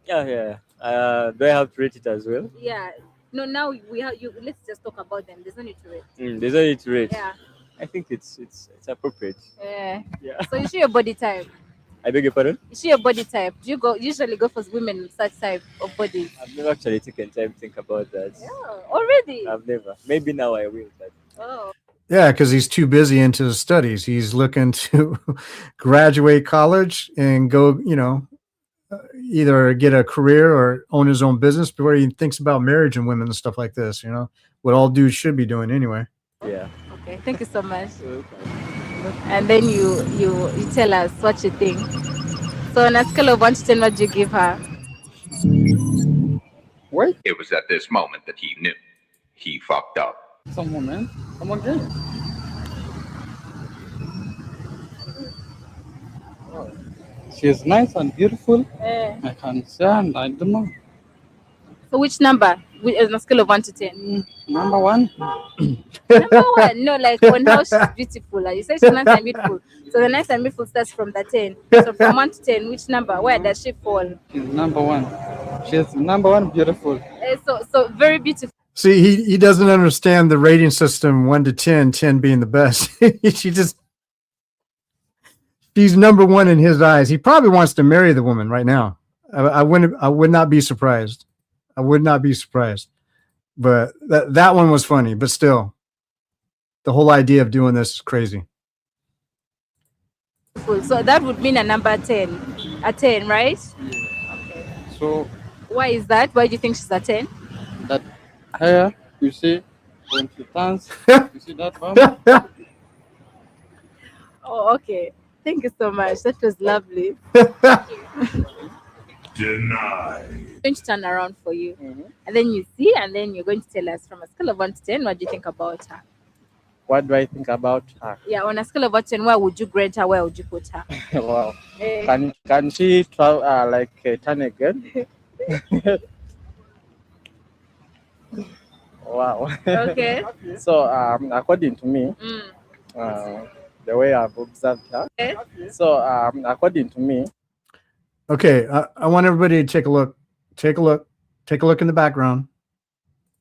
S22: Yeah. Do I have to rate it as well?
S4: Yeah. No, now we have you. Let's just talk about them. There's no need to rate.
S22: There's no need to rate.
S4: Yeah.
S22: I think it's appropriate.
S4: Yeah.
S22: Yeah.
S4: So you see your body type.
S22: I beg your pardon?
S4: You see your body type. Do you usually go for women with such type of bodies?
S22: I've never actually taken time to think about that.
S4: Yeah. Already?
S22: I've never. Maybe now I will. But...
S4: Oh.
S1: Yeah, because he's too busy into his studies. He's looking to graduate college and go, either get a career or own his own business before he thinks about marriage and women and stuff like this, what all dudes should be doing anyway.
S22: Yeah.
S4: Okay, thank you so much. And then you tell us what you think. So on a scale of 1 to 10, what do you give her?
S8: What? It was at this moment that he knew he fucked up.
S22: Someone, man. Come on, get it. She's nice and beautiful.
S4: Eh.
S22: I can say, and I don't know.
S4: So which number? On a scale of 1 to 10?
S22: Number 1.
S4: Number 1? No, like on how she's beautiful. Like you said she's nice and beautiful. So the nice and beautiful starts from the 10. So from 1 to 10, which number? Where does she fall?
S22: She's number 1. She's number 1 beautiful.
S4: So very beautiful.
S1: See, he doesn't understand the rating system 1 to 10, 10 being the best. She's number 1 in his eyes. He probably wants to marry the woman right now. I would not be surprised. I would not be surprised. But that one was funny, but still, the whole idea of doing this is crazy.
S4: So that would mean a number 10. A 10, right?
S22: Okay. So
S4: why is that? Why do you think she's a 10?
S22: that hair, you see, when she turns, you see that bump?
S4: Oh, okay. Thank you so much. That was lovely.
S20: Denied.
S4: I'm going to turn around for you. And then you see, and then you're going to tell us from a scale of 1 to 10, what do you think about her?
S22: What do I think about her?
S4: Yeah, on a scale of 1 to 10, where would you grade her? Where would you put her?
S22: Wow.
S4: Eh.
S22: Can she try turn again? Wow.
S4: Okay.
S22: So according to me, the way I've observed her.
S4: Okay.
S22: So according to me.
S1: Okay, I want everybody to take a look. Take a look in the background.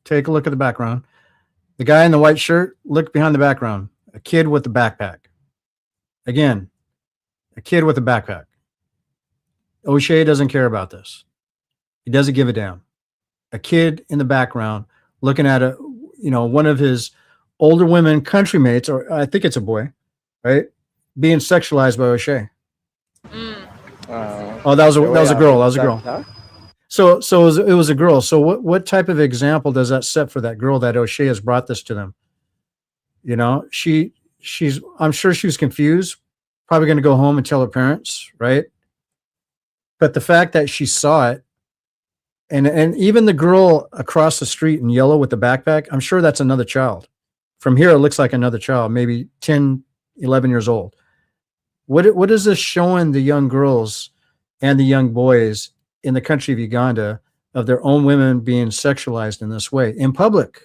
S1: Take a look at the background. The guy in the white shirt, look behind the background. A kid with a backpack. Again, a kid with a backpack. Oshay doesn't care about this. He doesn't give a damn. A kid in the background looking at one of his older women country mates, or I think it's a boy, right? Being sexualized by Oshay. That was a girl. That was a girl. So it was a girl. So what type of example does that set for that girl that Oshay has brought this to them? I'm sure she was confused, probably going to go home and tell her parents, right? But the fact that she saw it, and even the girl across the street in yellow with the backpack, I'm sure that's another child. From here, it looks like another child, maybe 10, 11 years old. What is this showing the young girls and the young boys in the country of Uganda of their own women being sexualized in this way in public,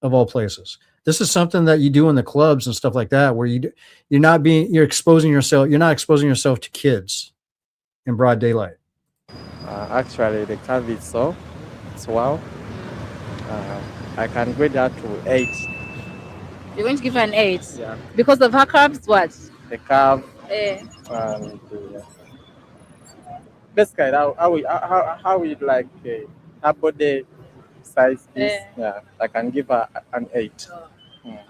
S1: of all places? This is something that you do in the clubs and stuff like that, where you're exposing yourself. You're not exposing yourself to kids in broad daylight.
S22: Actually, the curve is so wow. I can grade that to 8.
S4: You're going to give her an 8?
S22: Yeah.
S4: Because of her curves, what?
S22: The curve.
S4: Eh.
S22: Basically, how we like her body size is. Yeah, I can give her an 8.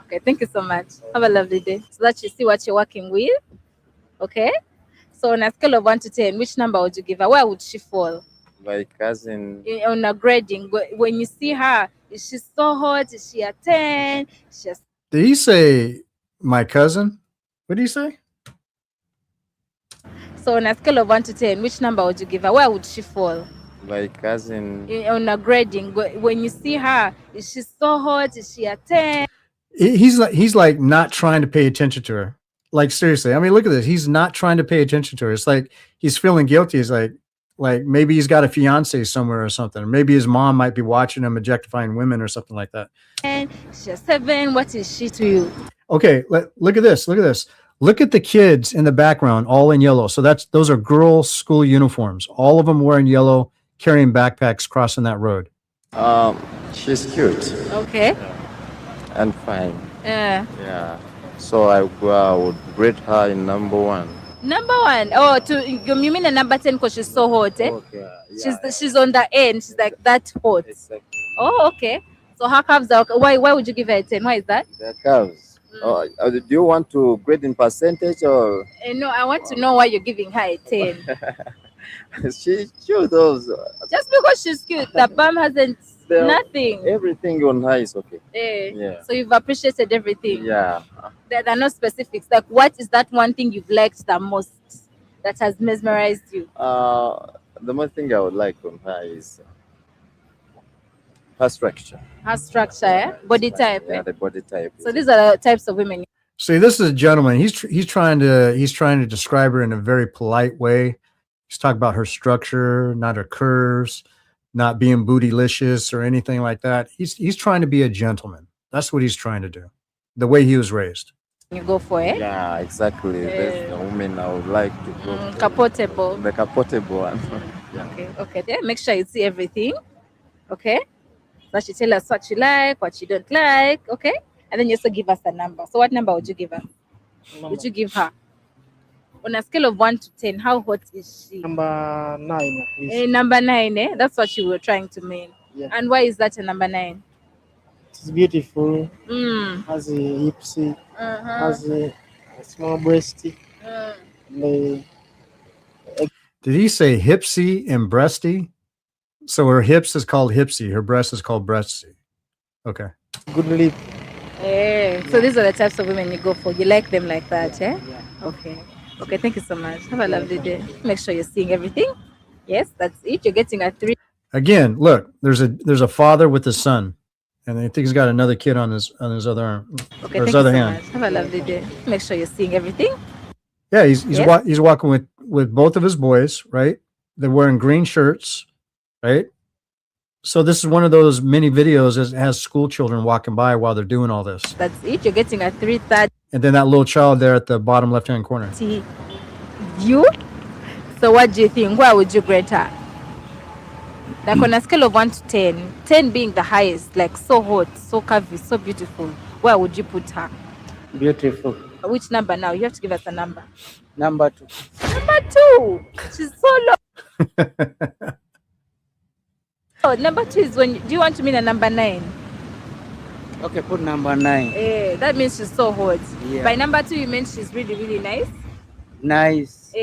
S4: Okay, thank you so much. Have a lovely day. So that you see what you're working with. Okay. So on a scale of 1 to 10, which number would you give her? Where would she fall?
S22: Like as in
S4: On a grading, when you see her, is she so hot? Is she a 10?
S1: Did he say my cousin? What did he say?
S4: So on a scale of 1 to 10, which number would you give her? Where would she fall?
S22: like as in
S4: On a grading, when you see her, is she so hot? Is she a 10?
S1: He's like not trying to pay attention to her. Like seriously, I mean, look at this. He's not trying to pay attention to her. It's like he's feeling guilty. He's like maybe he's got a fiance somewhere or something. Or maybe his mom might be watching him objectifying women or something like that.
S4: And she's 7. What is she to you?
S1: Okay, look at this. Look at this. Look at the kids in the background, all in yellow. So those are girls' school uniforms. All of them wearing yellow, carrying backpacks, crossing that road.
S22: she's cute
S4: Okay.
S22: and fine.
S4: Yeah.
S22: Yeah. So I would grade her in number 1.
S4: Number 1. Oh, you mean a number 10 because she's so hot, eh?
S22: Okay.
S4: She's on the end. She's like that hot.
S22: Exactly.
S4: Oh, okay. So her curves are okay. Why would you give her a 10? Why is that?
S22: The curves. Do you want to grade in percentage or?
S4: No, I want to know why you're giving her a 10.
S22: She's cute also.
S4: Just because she's cute, the bum hasn't nothing.
S22: Everything on her is okay.
S4: Yeah. So you've appreciated everything.
S22: Yeah.
S4: There are no specifics. Like, what is that one thing you've liked the most that has mesmerized you?
S22: The most thing I would like on her is her structure.
S4: Her structure, eh? Body type.
S22: Yeah,
S4: Eh?
S22: the body type.
S4: So these are the types of women.
S1: See, this is a gentleman. He's trying to describe her in a very polite way. He's talking about her structure, not her curves, not being bootylicious or anything like that. He's trying to be a gentleman. That's what he's trying to do. The way he was raised.
S4: You go for it.
S22: Yeah, exactly. That's the woman I would like to go for.
S4: Capotable.
S22: The capotable one. Yeah.
S4: Okay. Then make sure you see everything. Okay. So she tell us what you like, what you don't like. Okay. And then you also give us a number. So what number would you give her? Would you give her? On a scale of 1 to 10, how hot is she?
S7: Number 9, please.
S4: Number 9, eh? That's what you were trying to mean.
S7: Yeah.
S4: And why is that a number 9?
S7: It's beautiful.
S4: Mm.
S7: Has a hipsy. Has a small breasty.
S1: Did he say hipsy and breasty? So her hips is called hipsy. Her breast is called breasty. Okay.
S7: Good lip.
S4: So these are the types of women you go for. You like them like that, eh? Yeah. Okay, thank you so much. Have a lovely day. Make sure you're seeing everything. Yes, that's it. You're getting a 3.
S1: Again, look, there's a father with his son, and I think he's got another kid on his other arm,
S4: Okay,
S1: or his
S4: thank
S1: other
S4: you so
S1: hand.
S4: much. Have a lovely day. Make sure you're seeing everything.
S1: Yeah, he's
S4: Yes.
S1: walking with both of his boys, right? They're wearing green shirts, right? So this is one of those mini videos that has school children walking by while they're doing all this.
S4: That's it. You're getting a 330.
S1: And then that little child there at the bottom left-hand corner.
S4: You? So what do you think? Where would you grade her? Like on a scale of 1 to 10, 10 being the highest, like so hot, so curvy, so beautiful, where would you put her?
S22: Beautiful.
S4: Which number now? You have to give us a number.
S22: Number 2.
S4: Number 2. She's so low. Oh, number 2 is when. Do you want to mean a number 9?
S22: Okay, put number 9.
S4: That means she's so hot.
S22: Yeah.
S4: By number 2, you mean she's really, really nice?
S22: Nice.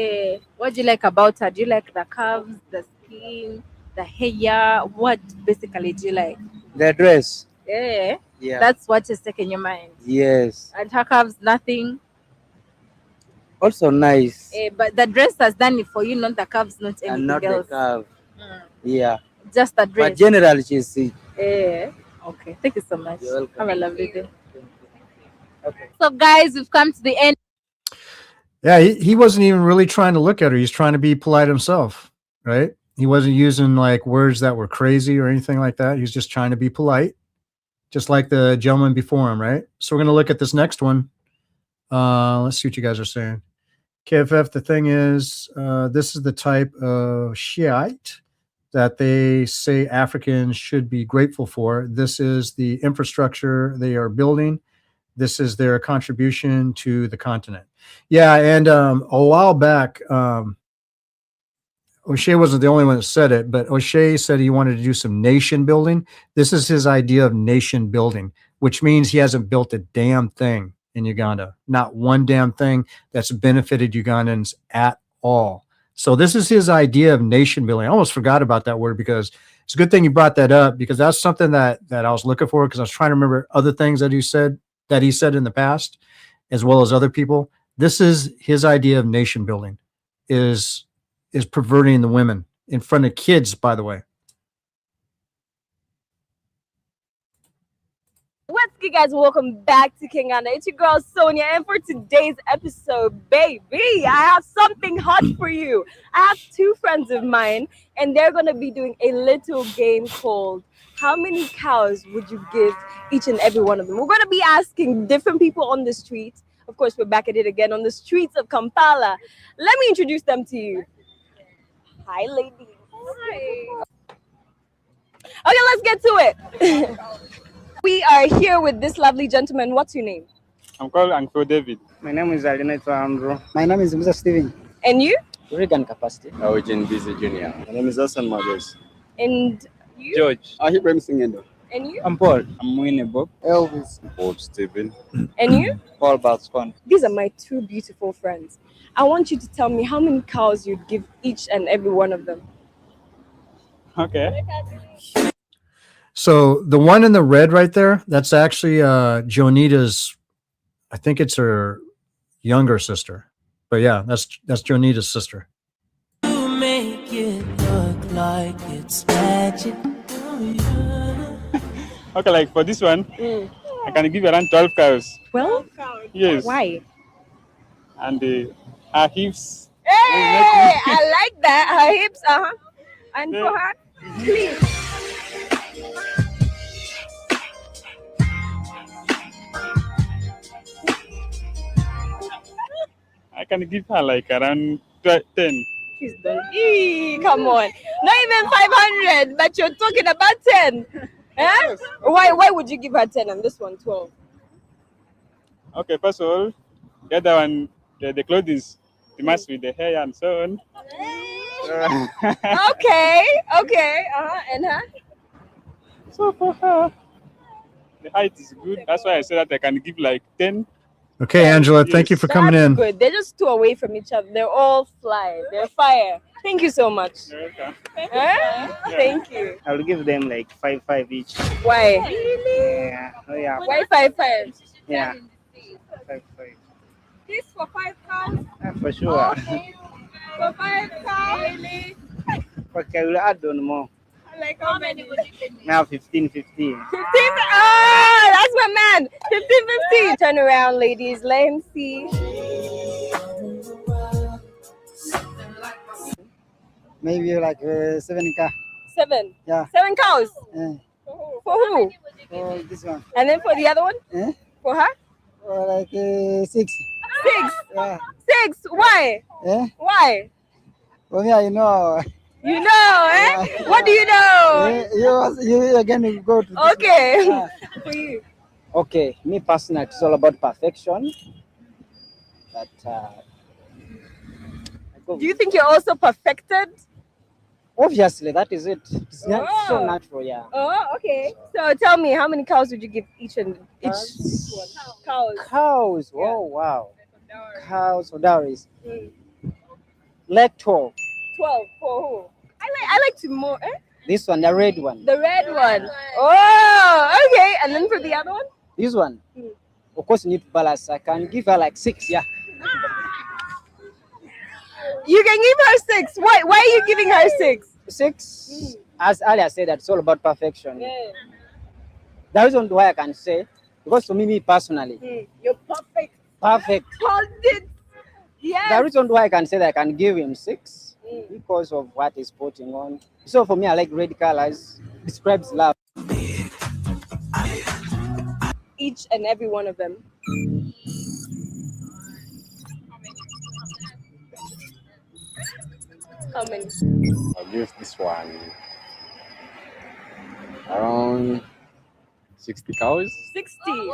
S4: What do you like about her? Do you like the curves, the skin, the hair? What basically do you like?
S22: The dress.
S4: Yeah.
S22: Yeah.
S4: That's what is taking your mind.
S22: Yes.
S4: And her curves, nothing.
S22: Also nice.
S4: But the dress has done it for you, not the curves, not anything
S22: And not
S4: else.
S22: the curve. Yeah.
S4: Just the dress.
S22: But generally she's
S4: Okay. Thank you so much.
S22: You're welcome.
S4: Have a lovely day.
S22: Okay.
S4: So guys, we've come to the end.
S1: Yeah, he wasn't even really trying to look at her. He's trying to be polite himself, right? He wasn't using like words that were crazy or anything like that. He was just trying to be polite. just like the gentleman before him, right? So we're going to look at this next one. Let's see what you guys are saying. KFF, the thing is, this is the type of Shiite that they say Africans should be grateful for. This is the infrastructure they are building. This is their contribution to the continent. Yeah, and a while back, Oshay wasn't the only one that said it, but Oshay said he wanted to do some nation building. This is his idea of nation building, which means he hasn't built a damn thing in Uganda. Not one damn thing that's benefited Ugandans at all. So this is his idea of nation building. I almost forgot about that word because it's a good thing you brought that up, because that's something that I was looking for, because I was trying to remember other things that he said in the past, as well as other people. This is his idea of nation building, is perverting the women in front of kids, by the way.
S18: What's good, guys? Welcome back to Kenganda. It's your girl Sonia, and for today's episode, baby, I have something hot for you. I have two friends of mine, and they're gonna be doing a little game called How Many Cows Would You Give Each and Every One of Them? We're gonna be asking different people on the street. Of course, we're back at it again on the streets of Kampala. Let me introduce them to you. Hi, ladies. Hi. Okay, let's get to it. We are here with this lovely gentleman. What's your name?
S9: I'm called Uncle David.
S10: My name is Alinato Andrew. My name is Mr. Steven.
S18: And you?
S10: Regan Capacity.
S9: Eugene Busy Jr. My name is Hassan Magos.
S18: And you?
S9: George. Ibrahim Singendo.
S18: And you?
S9: I'm Paul. I'm Winnie Bob.
S10: Elvis.
S9: Paul Steven.
S18: And you?
S9: Paul Batscon.
S18: These are my two beautiful friends. I want you to tell me how many cows you'd give each and every one of them.
S9: Okay.
S1: So the one in the red right there, that's actually Jonita's, I think it's her younger sister. But yeah, that's Jonita's sister.
S23: You make it look like it's magic.
S9: Okay, like for this one, I can give around 12 cows.
S18: 12?
S9: Yes.
S18: Why?
S9: And her hips.
S18: Hey, I like that. Her hips, And for her, please.
S9: I can give her like around 10.
S18: She's done. Come on. Not even 500, but you're talking about 10. Eh? Why would you give her 10 and this one 12?
S9: Okay, first of all, the other one, the clothes, the mask with the hair and so on.
S18: Okay. And her?
S9: So for her, the height is good. That's why I said that I can give like 10.
S1: Okay, Angela, thank you for coming in.
S18: Good. They're just two away from each other. They're all fly. They're fire. Thank you so much.
S9: You're welcome.
S18: Thank you.
S10: I'll give them like 5 each.
S18: Why?
S10: Yeah. Oh, yeah.
S18: Why 5?
S10: Yeah. 5.
S18: This for 5 cows?
S10: For sure.
S18: Okay. For 5 cows? Really?
S10: Okay, we'll add on more.
S18: Like how many would you give me?
S10: Now 15.
S18: 15? Ah, that's my man. 15. Turn around, ladies. Let him see.
S10: Maybe like 7K.
S18: 7?
S10: Yeah.
S18: 7 cows?
S10: Yeah.
S18: For who?
S10: For this one.
S18: And then for the other one?
S10: Eh?
S18: For her?
S10: Or like 6.
S18: 6?
S10: Yeah.
S18: 6? Why?
S10: Eh?
S18: Why?
S10: For me, you know.
S18: You know, eh? Yeah. What do you know?
S10: You again go to this
S18: okay.
S10: One.
S18: For you.
S10: Okay, me personally, it's all about perfection. But
S18: do you think you're also perfected?
S10: Obviously, that is it. It's so natural, yeah.
S18: Oh, okay. So tell me, how many cows would you give each one? Cows.
S10: Cows.
S18: Yeah.
S10: Oh, wow. Cows for dowries. Like 12.
S18: 12 for who? I like to more. Eh?
S10: This one, the red one.
S18: The red one. Oh, okay. And then for the other one?
S10: This one. Of course, you need to balance. I can give her like 6, yeah.
S18: You can give her 6. Why are you giving her 6?
S10: 6? As earlier said, that's all about perfection.
S18: Yeah.
S10: The reason why I can say, because for me personally,
S18: you're perfect.
S10: Perfect.
S18: Called it. Yes.
S10: The reason why I can say that I can give him 6 because of what he's putting on. So for me, I like red colors. Describes love.
S18: each and every one of them. How many?
S22: I'll give this one around 60 cows.
S18: 60.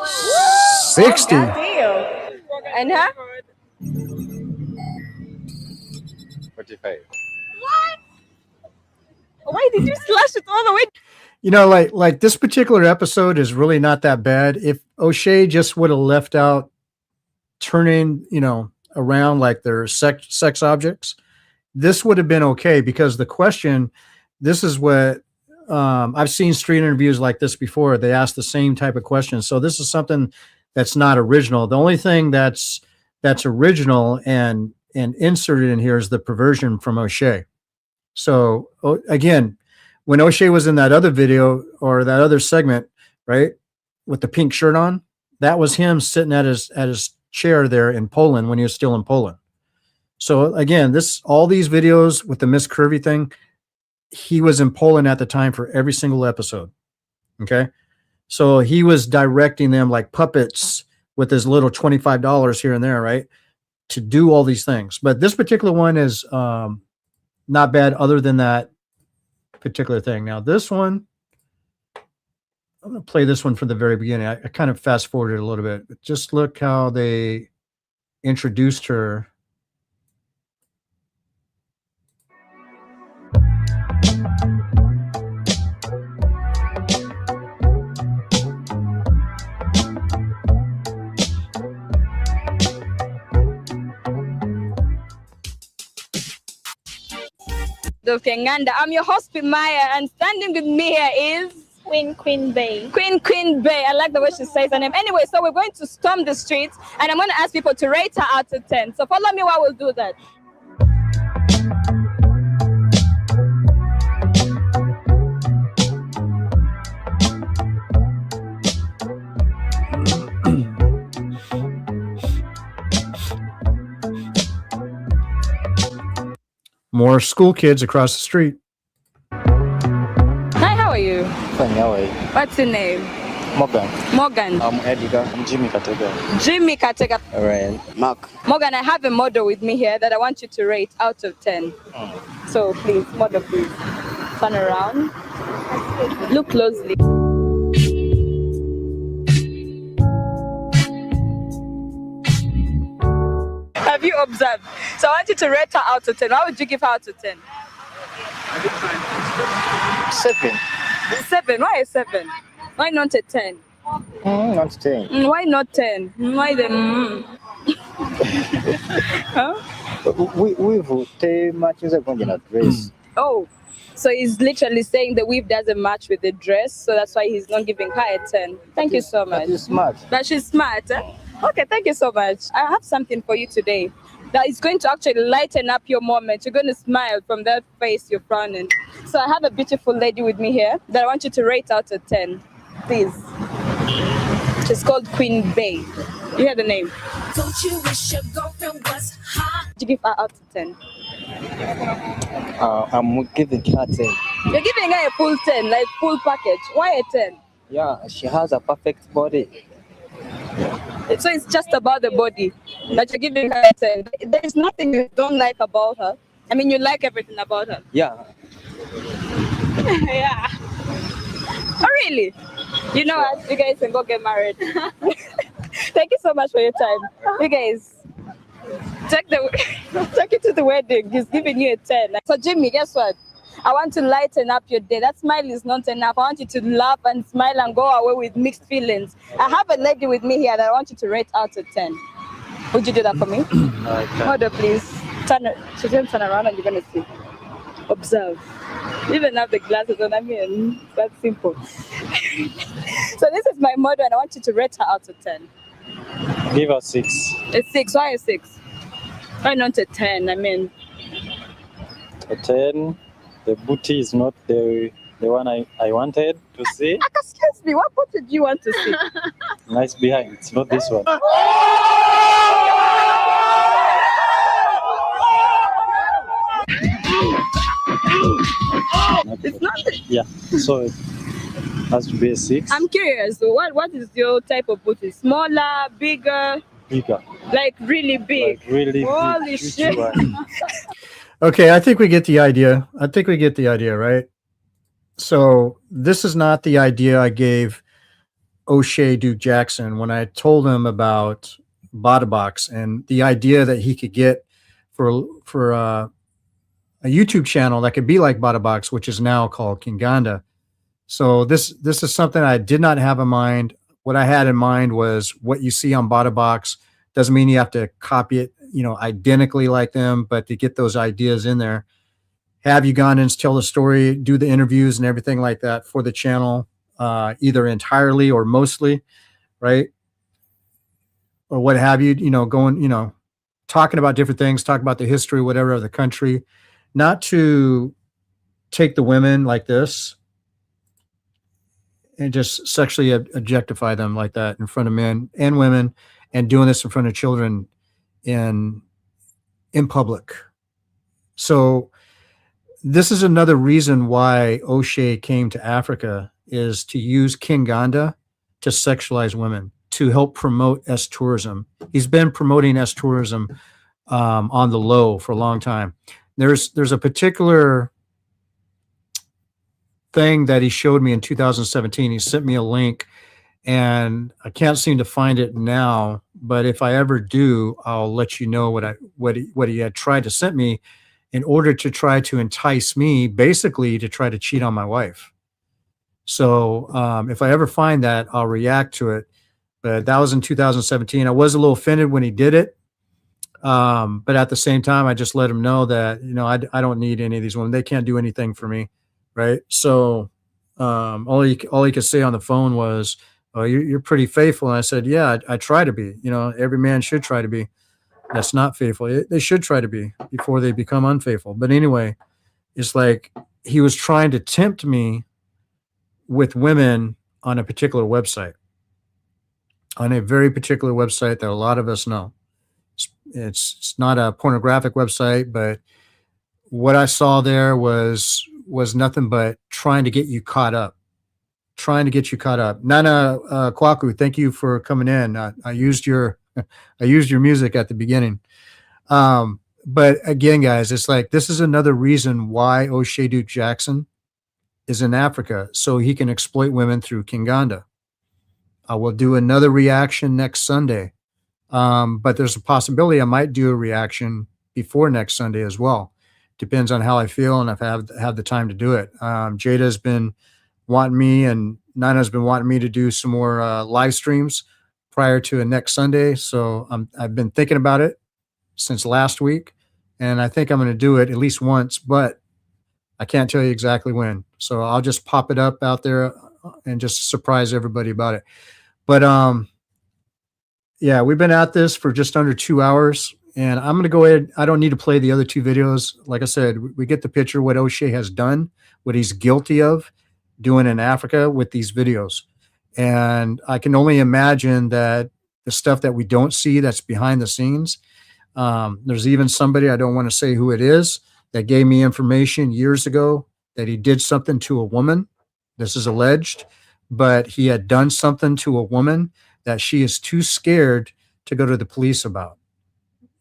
S1: 60.
S18: God damn. And her?
S22: 45.
S18: Why did you slash it all the way?
S1: You know, like this particular episode is really not that bad. If Oshay just would have left out turning, around like they're sex objects, this would have been okay, because the question, this is what I've seen street interviews like this before. They ask the same type of questions. So this is something that's not original. The only thing that's original and inserted in here is the perversion from Oshay. So again, when Oshay was in that other video or that other segment, right, with the pink shirt on, that was him sitting at his chair there in Poland when he was still in Poland. So again, all these videos with the Miss Curvy thing, he was in Poland at the time for every single episode. Okay. So he was directing them like puppets with his little $25 here and there, right, to do all these things. But this particular one is not bad other than that particular thing. Now this one, I'm going to play this one from the very beginning. I kind of fast forwarded a little bit, but just look how they introduced her.
S18: Of Kenganda. I'm your host, Maya, and standing with me here is
S11: Queen Bay.
S18: Queen Bay. I like the way she says her name. Anyway, so we're going to storm the streets, and I'm going to ask people to rate her out of 10. So follow me while we'll do that.
S1: More school kids across the street.
S18: Hi, how are you?
S22: Fine, how are you?
S18: What's your name?
S22: Morgan.
S18: Morgan.
S22: I'm Edgar. I'm Jimmy Katega.
S18: Jimmy Katega.
S22: All right. Mark.
S18: Morgan, I have a model with me here that I want you to rate out of 10. So please, model, please. Turn around. Look closely. Have you observed? So I want you to rate her out of 10. How would you give her out of 10?
S22: 7.
S18: 7. Why a 7? Why not a 10?
S22: Not 10.
S18: Why not 10? Why the Huh?
S22: We've taken matches upon a dress.
S18: Oh, so he's literally saying the weave doesn't match with the dress, so that's why he's not giving her a 10. Thank you so much.
S22: She's smart.
S18: But she's smart. Eh? Okay, thank you so much. I have something for you today that is going to actually lighten up your moment. You're going to smile from that face you're frowning. So I have a beautiful lady with me here that I want you to rate out of 10. Please. She's called Queen Bay. You hear the name?
S16: Don't you wish your girlfriend was hot?
S18: You give her out of 10.
S22: I'm giving her 10.
S18: You're giving her a full 10, like full package. Why a 10?
S22: Yeah, she has a perfect body.
S18: So it's just about the body that you're giving her a 10. There is nothing you don't like about her. I mean, you like everything about her.
S22: Yeah.
S18: Yeah. Oh, really? You know what? You guys can go get married. Thank you so much for your time. You guys, take it to the wedding. He's giving you a 10. So Jimmy, guess what? I want to lighten up your day. That smile is not enough. I want you to laugh and smile and go away with mixed feelings. I have a lady with me here that I want you to rate out of 10. Would you do that for me? Hold on, please. She's going to turn around and you're going to see. Observe. You even have the glasses on. I mean, that's simple. So this is my model and I want you to rate her out of 10.
S22: Give her 6.
S18: A 6. Why a 6? Why not a 10? I mean,
S22: A 10. The booty is not the one I wanted to see.
S18: Excuse me, what did you want to see?
S22: Nice behind. It's not this one.
S18: It's not.
S22: Yeah. So
S7: That's basics.
S18: I'm curious. So what is your type of booty? Smaller, bigger?
S7: Bigger.
S18: Like really big.
S7: Like really
S18: Holy
S7: big.
S18: shit.
S1: Okay, I think we get the idea. Right? So this is not the idea I gave Oshay Duke Jackson when I told him about Botabox and the idea that he could get for a YouTube channel that could be like Botabox, which is now called Kenganda. So this is something I did not have in mind. What I had in mind was what you see on Botabox. Doesn't mean you have to copy it, identically like them, but to get those ideas in there. Have Ugandans tell the story, do the interviews and everything like that for the channel, either entirely or mostly, right? Or what have you, going, talking about different things, talk about the history, whatever, of the country, not to take the women like this and just sexually objectify them like that in front of men and women, and doing this in front of children in public. So this is another reason why Oshay came to Africa, is to use Kenganda to sexualize women, to help promote S-tourism. He's been promoting S-tourism on the low for a long time. There's a particular thing that he showed me in 2017. He sent me a link, and I can't seem to find it now, but if I ever do, I'll let you know what he had tried to send me in order to try to entice me, basically to try to cheat on my wife. So if I ever find that, I'll react to it. But that was in 2017. I was a little offended when he did it. But at the same time, I just let him know that, I don't need any of these women. They can't do anything for me. Right. So all he could say on the phone was, "Oh, you're pretty faithful." And I said, "Yeah, I try to be. Every man should try to be. That's not faithful. They should try to be before they become unfaithful." But anyway, it's like he was trying to tempt me with women on a particular website, on a very particular website that a lot of us know. It's not a pornographic website, but what I saw there was nothing but trying to get you caught up. Nana Kwaku, thank you for coming in. I used your music at the beginning. But again, guys, it's like, this is another reason why Oshay Duke Jackson is in Africa, so he can exploit women through Kenganda. I will do another reaction next Sunday. But there's a possibility I might do a reaction before next Sunday as well. Depends on how I feel and if I have the time to do it. Jada's been wanting me, and Nana's been wanting me to do some more live streams prior to next Sunday. So I've been thinking about it since last week, and I think I'm going to do it at least once, but I can't tell you exactly when. So I'll just pop it up out there and just surprise everybody about it. But yeah, we've been at this for just under 2 hours, and I'm going to go ahead. I don't need to play the other two videos. Like I said, we get the picture what Oshay has done, what he's guilty of doing in Africa with these videos. And I can only imagine that the stuff that we don't see that's behind the scenes. There's even somebody, I don't want to say who it is, that gave me information years ago that he did something to a woman. This is alleged, but he had done something to a woman that she is too scared to go to the police about.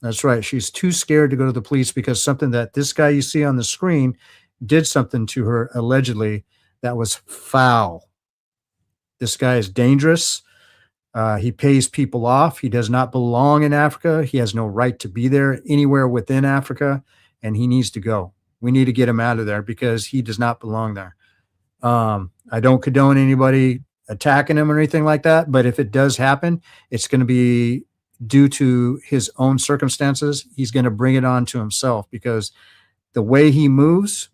S1: That's right. She's too scared to go to the police because something that this guy you see on the screen did something to her allegedly that was foul. This guy is dangerous. He pays people off. He does not belong in Africa. He has no right to be there anywhere within Africa, and he needs to go. We need to get him out of there because he does not belong there. I don't condone anybody attacking him or anything like that, but if it does happen, it's going to be due to his own circumstances. He's going to bring it on to himself because the way he moves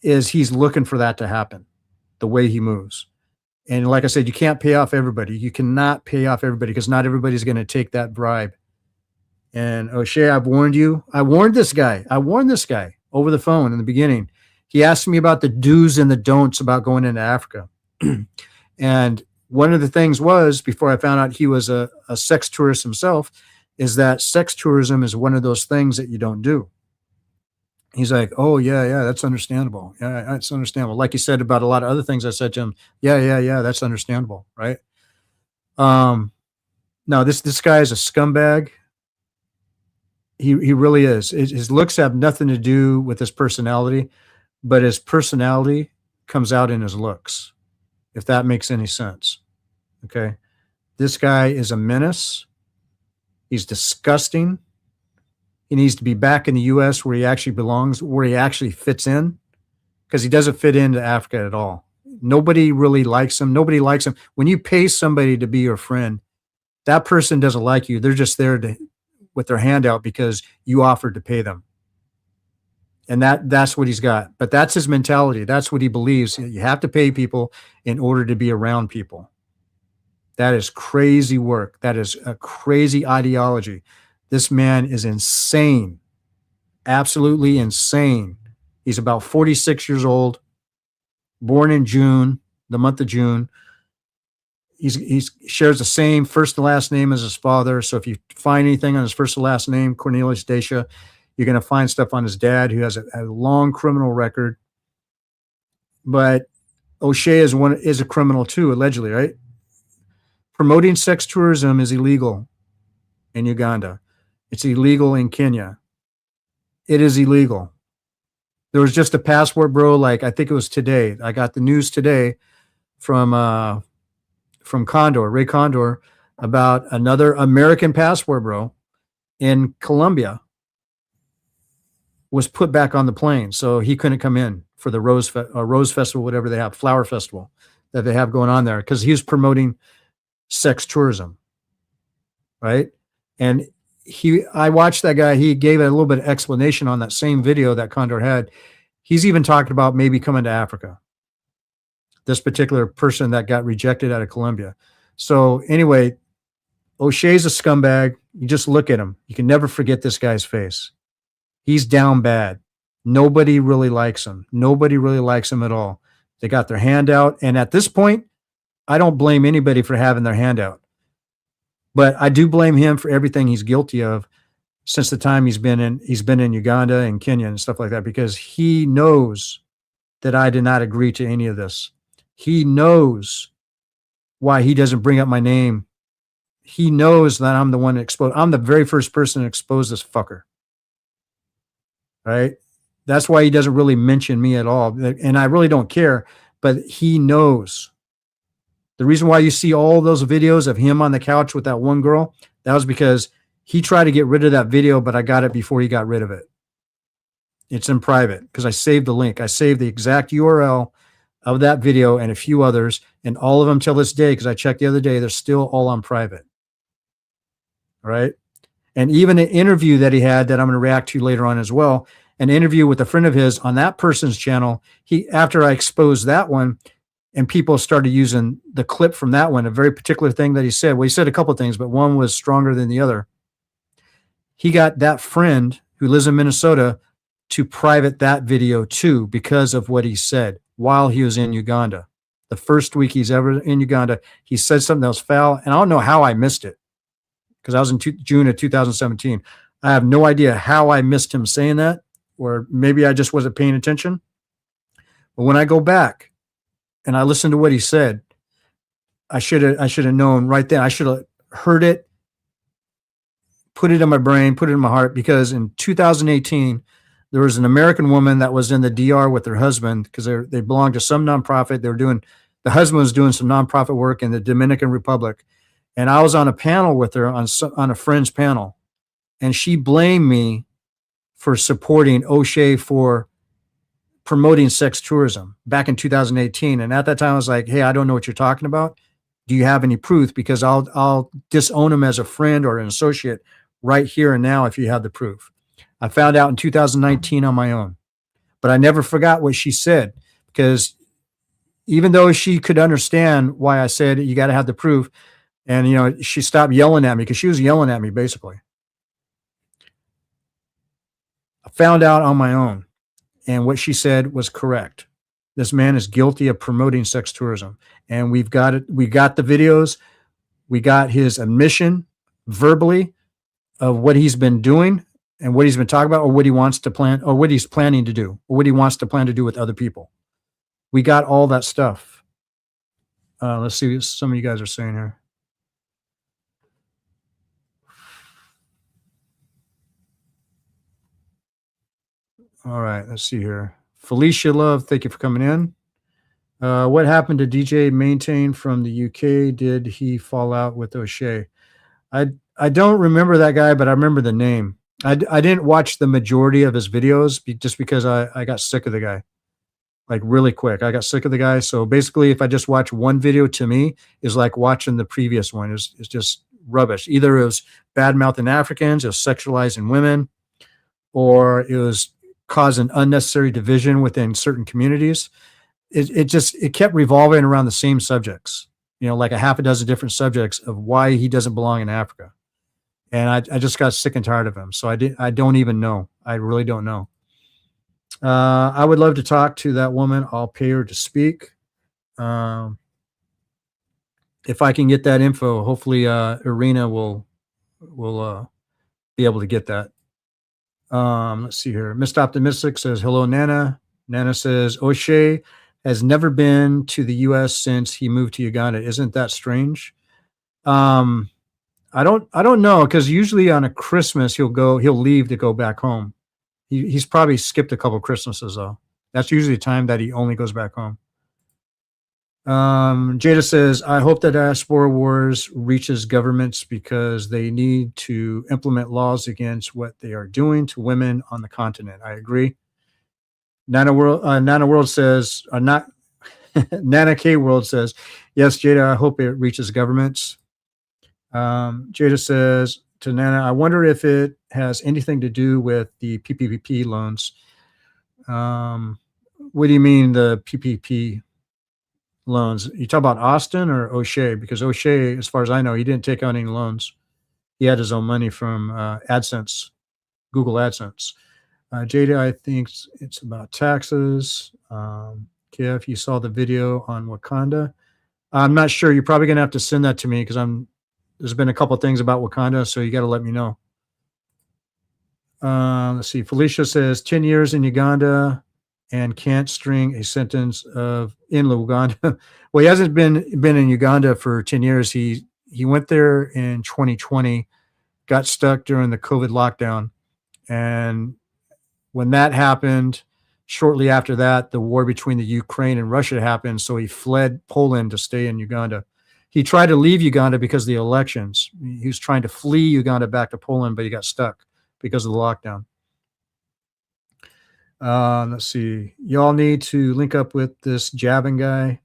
S1: is he's looking for that to happen, the way he moves. And like I said, you can't pay off everybody. You cannot pay off everybody because not everybody's going to take that bribe. And Oshay, I've warned you. I warned this guy over the phone in the beginning. He asked me about the do's and the don'ts about going into Africa. And one of the things was, before I found out he was a sex tourist himself, is that sex tourism is one of those things that you don't do. He's like, oh yeah, that's understandable. Yeah, that's understandable. Like you said about a lot of other things I said to him. Yeah, that's understandable, right? No, this guy is a scumbag. He really is. His looks have nothing to do with his personality, but his personality comes out in his looks, if that makes any sense. Okay. This guy is a menace. He's disgusting. He needs to be back in the US where he actually belongs, where he actually fits in, because he doesn't fit into Africa at all. Nobody really likes him. Nobody likes him. When you pay somebody to be your friend, that person doesn't like you. They're just there to, with their hand out because you offered to pay them. And that's what he's got. But that's his mentality. That's what he believes. You have to pay people in order to be around people. That is crazy work. That is a crazy ideology. This man is insane. Absolutely insane. He's about 46 years old, born in June, the month of June. He shares the same first and last name as his father. So if you find anything on his first and last name, Cornelius Dacia, you're going to find stuff on his dad, who has a long criminal record. But Oshay is a criminal too, allegedly, right? Promoting sex tourism is illegal in Uganda. It's illegal in Kenya. It is illegal. There was just a passport bro, like I think it was today. I got the news today from Condor, Ray Condor, about another American passport bro in Colombia was put back on the plane, so he couldn't come in for the Rose Festival, whatever they have, Flower Festival that they have going on there, because he was promoting sex tourism, right? And I watched that guy. He gave a little bit of explanation on that same video that Condor had. He's even talked about maybe coming to Africa. This particular person that got rejected out of Colombia. So anyway, Oshay's a scumbag. You just look at him. You can never forget this guy's face. He's down bad. Nobody really likes him. Nobody really likes him at all. They got their hand out. And at this point, I don't blame anybody for having their hand out. But I do blame him for everything he's guilty of since the time he's been in Uganda and Kenya and stuff like that, because he knows that I did not agree to any of this. He knows why he doesn't bring up my name. He knows that I'm the one that exposed. I'm the very first person to expose this fucker. Right? That's why he doesn't really mention me at all. And I really don't care, but he knows. The reason why you see all those videos of him on the couch with that one girl, that was because he tried to get rid of that video, but I got it before he got rid of it. It's in private because I saved the link. I saved the exact URL of that video and a few others, and all of them till this day, because I checked the other day, they're still all on private. All right. And even an interview that he had that I'm going to react to later on as well, an interview with a friend of his on that person's channel. After I exposed that one, and people started using the clip from that one, a very particular thing that he said. Well, he said a couple of things, but one was stronger than the other. He got that friend who lives in Minnesota to private that video too, because of what he said while he was in Uganda. The first week he's ever in Uganda, he said something that was foul, and I don't know how I missed it, because I was in June of 2017. I have no idea how I missed him saying that, or maybe I just wasn't paying attention. But when I go back and I listened to what he said, I should have known right then. I should have heard it, put it in my brain, put it in my heart, because in 2018, there was an American woman that was in the DR with her husband, because they belonged to some nonprofit. The husband was doing some nonprofit work in the Dominican Republic. And I was on a panel with her on a friend's panel. And she blamed me for supporting Oshay for promoting sex tourism back in 2018. And at that time I was like, hey, I don't know what you're talking about. Do you have any proof? Because I'll disown him as a friend or an associate right here and now if you have the proof. I found out in 2019 on my own, but I never forgot what she said, because even though she could understand why I said you got to have the proof, and she stopped yelling at me, because she was yelling at me basically. I found out on my own, and what she said was correct. This man is guilty of promoting sex tourism, and we've got it. We got the videos. We got his admission verbally of what he's been doing and what he's been talking about, or what he wants to plan, or what he's planning to do, or what he wants to plan to do with other people. We got all that stuff. Let's see what some of you guys are saying here. All right, let's see here. Felicia Love, thank you for coming in. What happened to DJ Maintain from the UK? Did he fall out with Oshay? I don't remember that guy, but I remember the name. I didn't watch the majority of his videos just because I got sick of the guy. Like really quick. I got sick of the guy. So basically, if I just watch one video, to me, is like watching the previous one. It's just rubbish. Either it was bad-mouthing Africans, it was sexualizing women, or it was causing unnecessary division within certain communities. It kept revolving around the same subjects, like a half a dozen different subjects of why he doesn't belong in Africa. And I just got sick and tired of him. So I don't even know. I really don't know. I would love to talk to that woman. I'll pay her to speak. If I can get that info, hopefully Irina will be able to get that. Let's see here. Mr. Optimistic says, hello, Nana. Nana says, Oshay has never been to the U.S. since he moved to Uganda. Isn't that strange? I don't know, because usually on a Christmas he'll leave to go back home. He's probably skipped a couple Christmases though. That's usually the time that he only goes back home. Jada says, I hope that diaspora wars reaches governments because they need to implement laws against what they are doing to women on the continent. I agree. Nana World says, Nana K World says, yes, Jada, I hope it reaches governments. Jada says to Nana, I wonder if it has anything to do with the PPP loans. What do you mean the PPP loans? You talk about Austin or Oshay? Because Oshay, as far as I know, he didn't take out any loans. He had his own money from AdSense, Google AdSense. Jada, I think it's about taxes. Kev, you saw the video on Wakanda. I'm not sure. You're probably going to have to send that to me because there's been a couple of things about Wakanda, so you got to let me know. Let's see. Felicia says 10 years in Uganda and can't string a sentence of in Uganda. Well, he hasn't been in Uganda for 10 years. He went there in 2020, got stuck during the COVID lockdown. And when that happened, shortly after that, the war between the Ukraine and Russia happened. So he fled Poland to stay in Uganda. He tried to leave Uganda because of the elections. He was trying to flee Uganda back to Poland, but he got stuck because of the lockdown. Let's see. Y'all need to link up with this Jabin guy.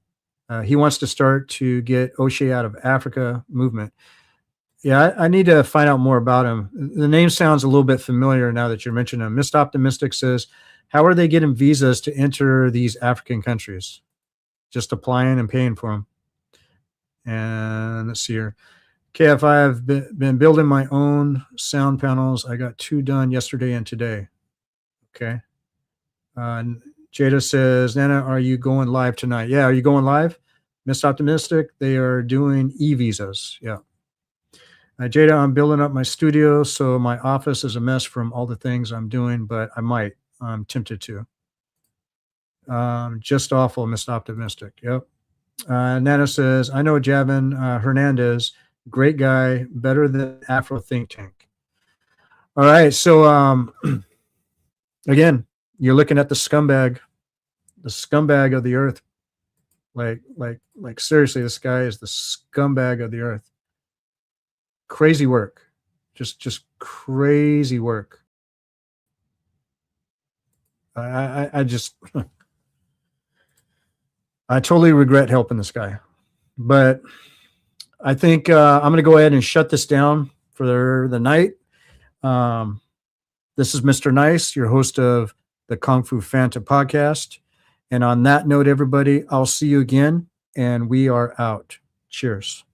S1: He wants to start to get Oshay out of Africa movement. Yeah, I need to find out more about him. The name sounds a little bit familiar now that you're mentioning him. Mr. Optimistic says, how are they getting visas to enter these African countries? Just applying and paying for them. And let's see here. KF, I have been building my own sound panels. I got 2 done yesterday and today. Okay. Jada says, Nana, are you going live tonight? Yeah, are you going live? Mr. Optimistic, they are doing e-visas. Yeah. Jada, I'm building up my studio, so my office is a mess from all the things I'm doing, but I'm tempted to. Just awful, Mr. Optimistic. Yep. Nana says, I know Javin Hernandez, great guy, better than Afro Think Tank. All right, so again, you're looking at the scumbag of the earth. Like seriously, this guy is the scumbag of the earth. Crazy work, just crazy work. I totally regret helping this guy, but I think I'm going to go ahead and shut this down for the night. This is Mr. Nice, your host of the Kung Fu Fanta podcast. And on that note, everybody, I'll see you again, and we are out. Cheers.